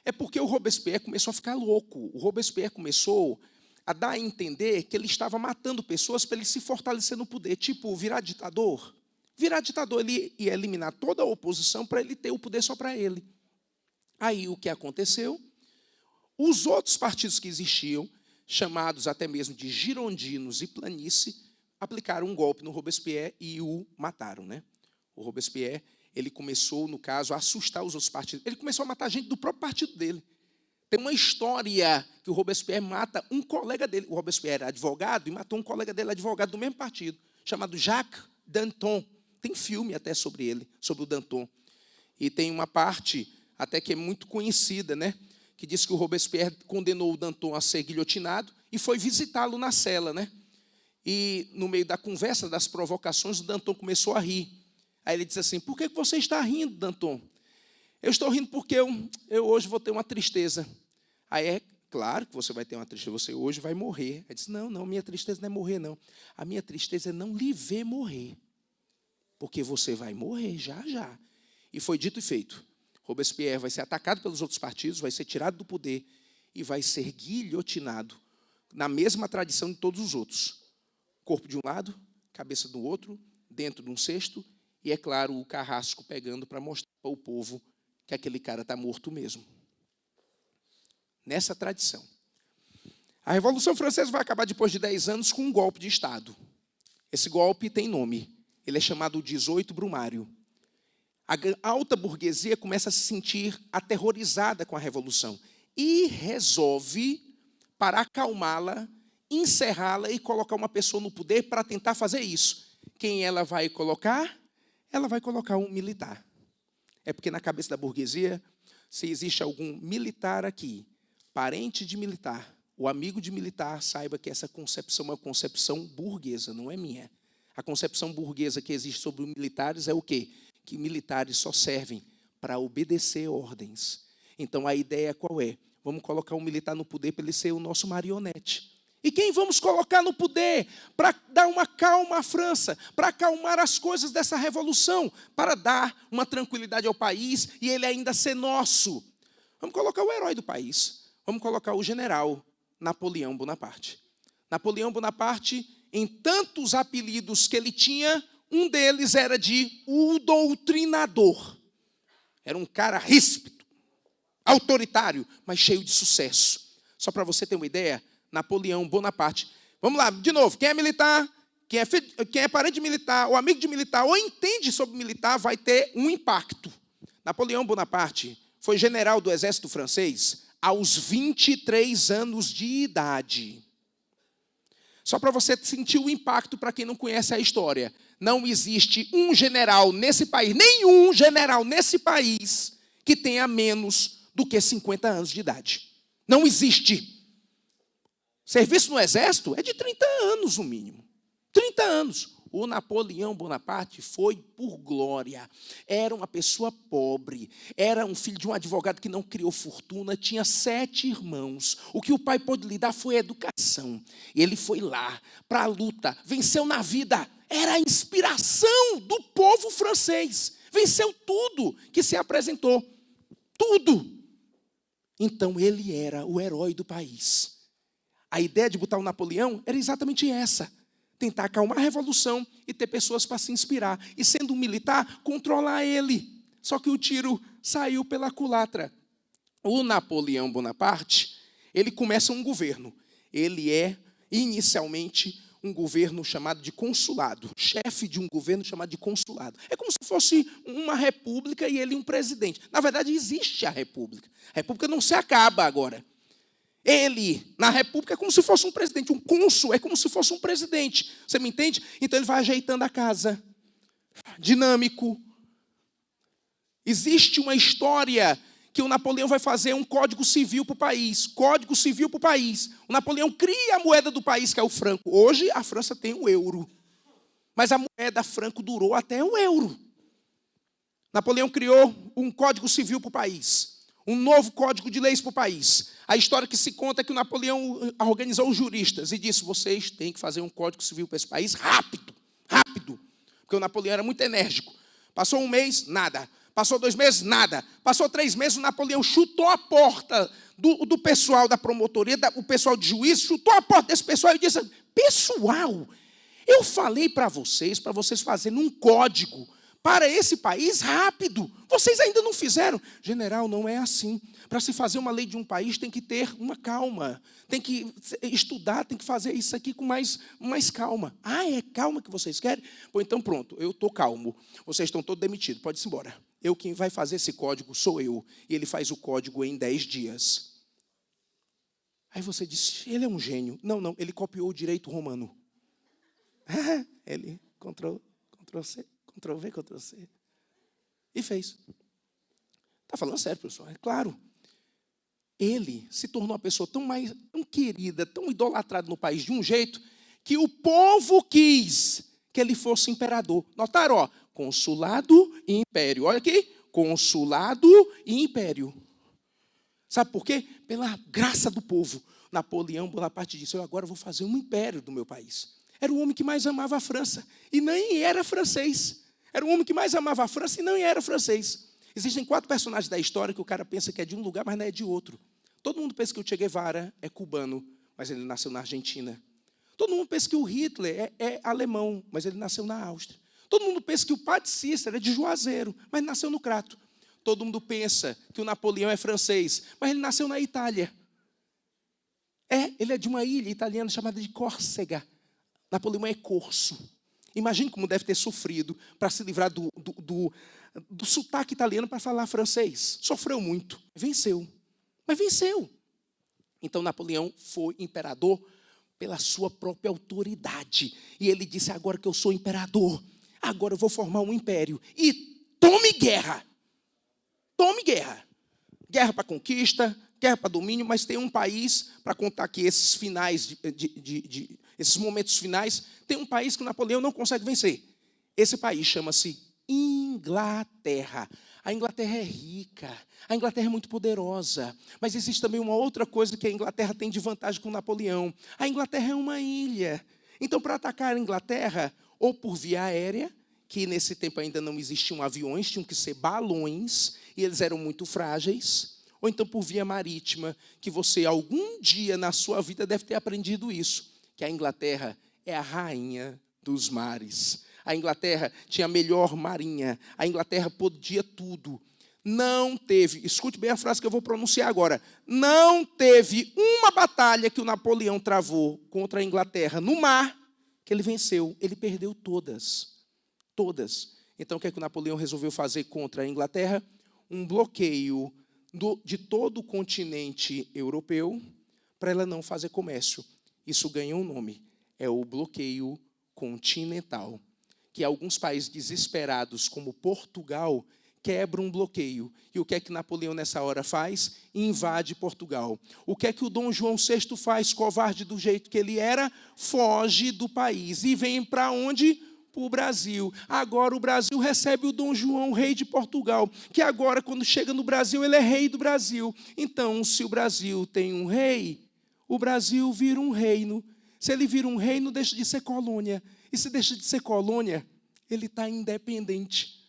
É porque o Robespierre começou a ficar louco. O Robespierre começou a dar a entender que ele estava matando pessoas para ele se fortalecer no poder. Tipo, virar ditador. Virar ditador, ele ia eliminar toda a oposição para ele ter o poder só para ele. Aí o que aconteceu? Os outros partidos que existiam, chamados até mesmo de girondinos e planície, aplicaram um golpe no Robespierre e o mataram, né? O Robespierre, ele começou, no caso, a assustar os outros partidos. Ele começou a matar gente do próprio partido dele. Tem uma história que o Robespierre mata um colega dele. O Robespierre era advogado e matou um colega dele, advogado do mesmo partido, chamado Jacques Danton. Tem filme até sobre ele, sobre o Danton. E tem uma parte até que é muito conhecida, né? Que diz que o Robespierre condenou o Danton a ser guilhotinado e foi visitá-lo na cela, né? E no meio da conversa, das provocações, o Danton começou a rir. Aí ele disse assim: por que você está rindo, Danton? Eu estou rindo porque eu hoje vou ter uma tristeza. Aí é claro que você vai ter uma tristeza, você hoje vai morrer. Ele disse: não, minha tristeza não é morrer, não. A minha tristeza é não lhe ver morrer. Porque você vai morrer já, já. E foi dito e feito. Robespierre vai ser atacado pelos outros partidos, vai ser tirado do poder e vai ser guilhotinado, na mesma tradição de todos os outros. Corpo de um lado, cabeça do outro, dentro de um cesto, e, é claro, o carrasco pegando para mostrar para o povo que aquele cara está morto mesmo. Nessa tradição. A Revolução Francesa vai acabar depois de 10 anos com um golpe de Estado. Esse golpe tem nome. Ele é chamado 18 Brumário. A alta burguesia começa a se sentir aterrorizada com a Revolução e resolve, para acalmá-la, encerrá-la e colocar uma pessoa no poder para tentar fazer isso. Quem ela vai colocar? Ela vai colocar um militar. É porque na cabeça da burguesia, se existe algum militar aqui, parente de militar, ou amigo de militar, saiba que essa concepção é uma concepção burguesa, não é minha. A concepção burguesa que existe sobre os militares é o quê? Que militares só servem para obedecer ordens. Então, a ideia qual é? Vamos colocar um militar no poder para ele ser o nosso marionete. E quem vamos colocar no poder para dar uma calma à França, para acalmar as coisas dessa revolução, para dar uma tranquilidade ao país e ele ainda ser nosso? Vamos colocar o herói do país. Vamos colocar o general Napoleão Bonaparte. Napoleão Bonaparte, em tantos apelidos que ele tinha, um deles era de o doutrinador. Era um cara ríspido, autoritário, mas cheio de sucesso. Só para você ter uma ideia, Napoleão Bonaparte. Vamos lá, de novo. Quem é militar, quem é parente militar, ou amigo de militar, ou entende sobre militar, vai ter um impacto. Napoleão Bonaparte foi general do exército francês aos 23 anos de idade. Só para você sentir o impacto, para quem não conhece a história. Não existe um general nesse país, nenhum general nesse país, que tenha menos do que 50 anos de idade. Não existe. Serviço no exército é de 30 anos, o mínimo. 30 anos. O Napoleão Bonaparte foi por glória. Era uma pessoa pobre. Era um filho de um advogado que não criou fortuna. Tinha 7 irmãos. O que o pai pôde lhe dar foi educação. Ele foi lá para a luta. Venceu na vida. Era a inspiração do povo francês. Venceu tudo que se apresentou. Tudo. Então ele era o herói do país. A ideia de botar o Napoleão era exatamente essa. Tentar acalmar a revolução e ter pessoas para se inspirar. E sendo um militar, controlar ele. Só que o tiro saiu pela culatra. O Napoleão Bonaparte, ele começa um governo. Ele é, inicialmente, um governo chamado de consulado. Chefe de um governo chamado de consulado. É como se fosse uma república e ele um presidente. Na verdade, existe a república. A república não se acaba agora. Ele, na república, é como se fosse um presidente. Um cônsul é como se fosse um presidente. Você me entende? Então ele vai ajeitando a casa. Dinâmico. Existe uma história que o Napoleão vai fazer um código civil para o país. Código civil para o país. O Napoleão cria a moeda do país, que é o franco. Hoje a França tem o euro. Mas a moeda franco durou até o euro. Napoleão criou um código civil para o país. Um novo código de leis para o país. A história que se conta é que o Napoleão organizou os juristas e disse: vocês têm que fazer um código civil para esse país rápido, rápido. Porque o Napoleão era muito enérgico. Passou um mês, nada. Passou 2 meses, nada. Passou 3 meses, o Napoleão chutou a porta do pessoal da promotoria, o pessoal de juízo, chutou a porta desse pessoal e disse: pessoal, eu falei para vocês fazerem um código para esse país rápido. Vocês ainda não fizeram. General, não é assim. Para se fazer uma lei de um país tem que ter uma calma. Tem que estudar, tem que fazer isso aqui com mais calma. Ah, é calma que vocês querem? Bom, então pronto, eu estou calmo. Vocês estão todos demitidos, pode ir embora. Quem vai fazer esse código sou eu. E ele faz o código em 10 dias. Aí você diz, ele é um gênio. Não, ele copiou o direito romano. Ele Ctrl-C, Ctrl-V, Ctrl-C. E fez. Está falando sério, pessoal, é claro. Ele se tornou uma pessoa tão querida, tão idolatrada no país de um jeito, que o povo quis que ele fosse imperador. Notaram, ó, consulado e império. Olha aqui, consulado e império. Sabe por quê? Pela graça do povo. Napoleão Bonaparte disse, eu agora vou fazer um império do meu país. Era o homem que mais amava a França e nem era francês. Era o homem que mais amava a França e não era francês. Existem 4 personagens da história que o cara pensa que é de um lugar, mas não é de outro. Todo mundo pensa que o Che Guevara é cubano, mas ele nasceu na Argentina. Todo mundo pensa que o Hitler é alemão, mas ele nasceu na Áustria. Todo mundo pensa que o Padre Cícero é de Juazeiro, mas nasceu no Crato. Todo mundo pensa que o Napoleão é francês, mas ele nasceu na Itália. Ele é de uma ilha italiana chamada de Córcega. Napoleão é corso. Imagine como deve ter sofrido para se livrar do sotaque italiano para falar francês. Sofreu muito. Venceu. Mas venceu. Então Napoleão foi imperador pela sua própria autoridade. E ele disse, agora que eu sou imperador, agora eu vou formar um império. E tome guerra. Tome guerra. Guerra para conquista, guerra para domínio, mas tem um país, para contar aqui esses finais, esses momentos finais, tem um país que o Napoleão não consegue vencer. Esse país chama-se Inglaterra. A Inglaterra é rica, a Inglaterra é muito poderosa, mas existe também uma outra coisa que a Inglaterra tem de vantagem com o Napoleão. A Inglaterra é uma ilha. Então, para atacar a Inglaterra, ou por via aérea, que nesse tempo ainda não existiam aviões, tinham que ser balões, e eles eram muito frágeis, ou então por via marítima, que você algum dia na sua vida deve ter aprendido isso, que a Inglaterra é a rainha dos mares. A Inglaterra tinha a melhor marinha, a Inglaterra podia tudo. Não teve, escute bem a frase que eu vou pronunciar agora, não teve uma batalha que o Napoleão travou contra a Inglaterra no mar, que ele venceu, ele perdeu todas. Todas. Então, o que é que o Napoleão resolveu fazer contra a Inglaterra? Um bloqueio de todo o continente europeu para ela não fazer comércio. Isso ganha um nome, é o bloqueio continental. Que alguns países desesperados, como Portugal, quebram um bloqueio. E o que é que Napoleão nessa hora faz? Invade Portugal. O que é que o Dom João VI faz, covarde do jeito que ele era? Foge do país. E vem para onde? Para o Brasil. Agora o Brasil recebe o Dom João, rei de Portugal, que agora, quando chega no Brasil, ele é rei do Brasil. Então, se o Brasil tem um rei, o Brasil vira um reino. Se ele vira um reino, deixa de ser colônia. E se deixa de ser colônia, ele está independente.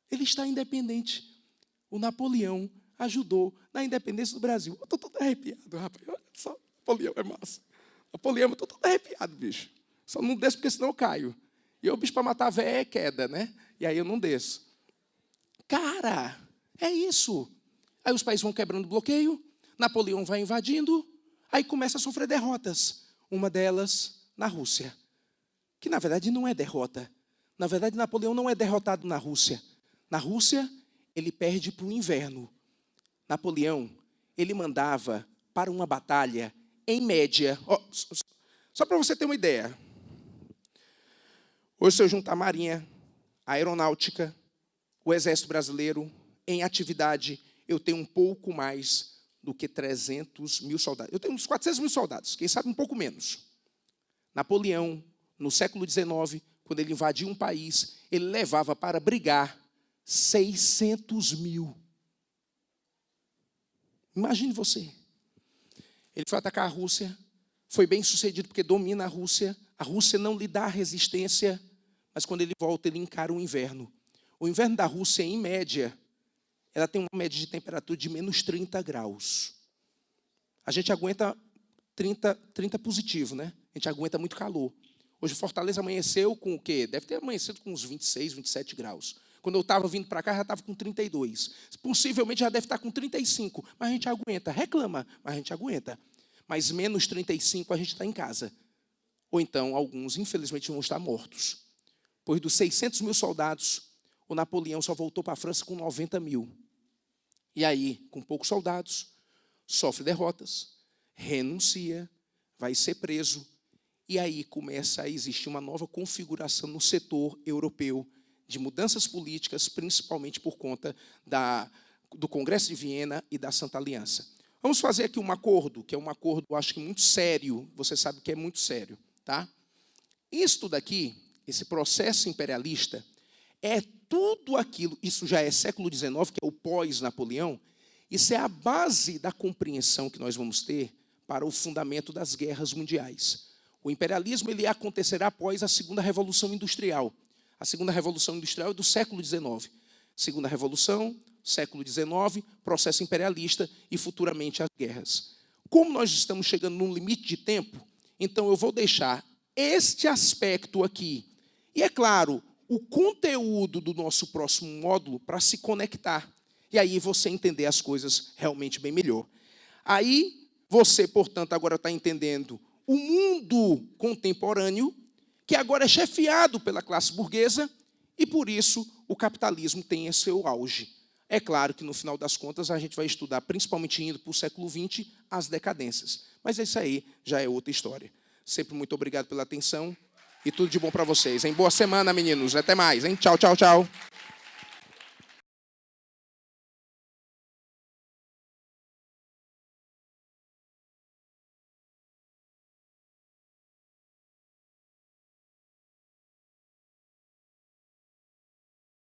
Ele está independente. O Napoleão ajudou na independência do Brasil. Eu estou todo arrepiado, rapaz. Olha só, Napoleão é massa. Napoleão, eu estou todo arrepiado, bicho. Só não desço porque senão eu caio. E o bicho para matar a véia é queda, né? E aí eu não desço. Cara, é isso. Aí os países vão quebrando o bloqueio, Napoleão vai invadindo, aí começa a sofrer derrotas. Uma delas na Rússia. Que na verdade não é derrota. Na verdade, Napoleão não é derrotado na Rússia. Na Rússia, ele perde para o inverno. Napoleão, ele mandava para uma batalha, em média, só para você ter uma ideia. Hoje, se eu juntar a Marinha, a Aeronáutica, o Exército Brasileiro, em atividade, eu tenho um pouco mais do que 300 mil soldados. Eu tenho uns 400 mil soldados, quem sabe um pouco menos. Napoleão, no século XIX, quando ele invadiu um país, ele levava para brigar 600 mil. Imagine você. Ele foi atacar a Rússia, foi bem sucedido porque domina a Rússia não lhe dá resistência, mas quando ele volta, ele encara o inverno. O inverno da Rússia, em média, ela tem uma média de temperatura de menos 30 graus. A gente aguenta 30 positivo, né? A gente aguenta muito calor. Hoje Fortaleza amanheceu com o quê? Deve ter amanhecido com uns 26, 27 graus. Quando eu estava vindo para cá, já estava com 32. Possivelmente já deve estar com 35, mas a gente aguenta. Reclama, mas a gente aguenta. Mas menos 35 a gente está em casa. Ou então, alguns, infelizmente, vão estar mortos. Pois dos 600 mil soldados, o Napoleão só voltou para a França com 90 mil. E aí, com poucos soldados, sofre derrotas, renuncia, vai ser preso. E aí começa a existir uma nova configuração no setor europeu de mudanças políticas, principalmente por conta do Congresso de Viena e da Santa Aliança. Vamos fazer aqui um acordo, que é um acordo, eu acho que muito sério. Você sabe que é muito sério, tá? Isto daqui, esse processo imperialista, é tudo aquilo, isso já é século XIX, que é o pós-Napoleão, isso é a base da compreensão que nós vamos ter para o fundamento das guerras mundiais. O imperialismo ele acontecerá após a Segunda Revolução Industrial. A Segunda Revolução Industrial é do século XIX. Segunda Revolução, século XIX, processo imperialista e futuramente as guerras. Como nós estamos chegando num limite de tempo, então eu vou deixar este aspecto aqui. E é claro, o conteúdo do nosso próximo módulo para se conectar. E aí você entender as coisas realmente bem melhor. Aí você, portanto, agora está entendendo o mundo contemporâneo, que agora é chefiado pela classe burguesa, e por isso o capitalismo tem esse seu auge. É claro que, no final das contas, a gente vai estudar, principalmente indo para o século XX, as decadências. Mas isso aí já é outra história. Sempre muito obrigado pela atenção e tudo de bom para vocês, hein? Boa semana, meninos. Até mais, hein? Tchau, tchau, tchau.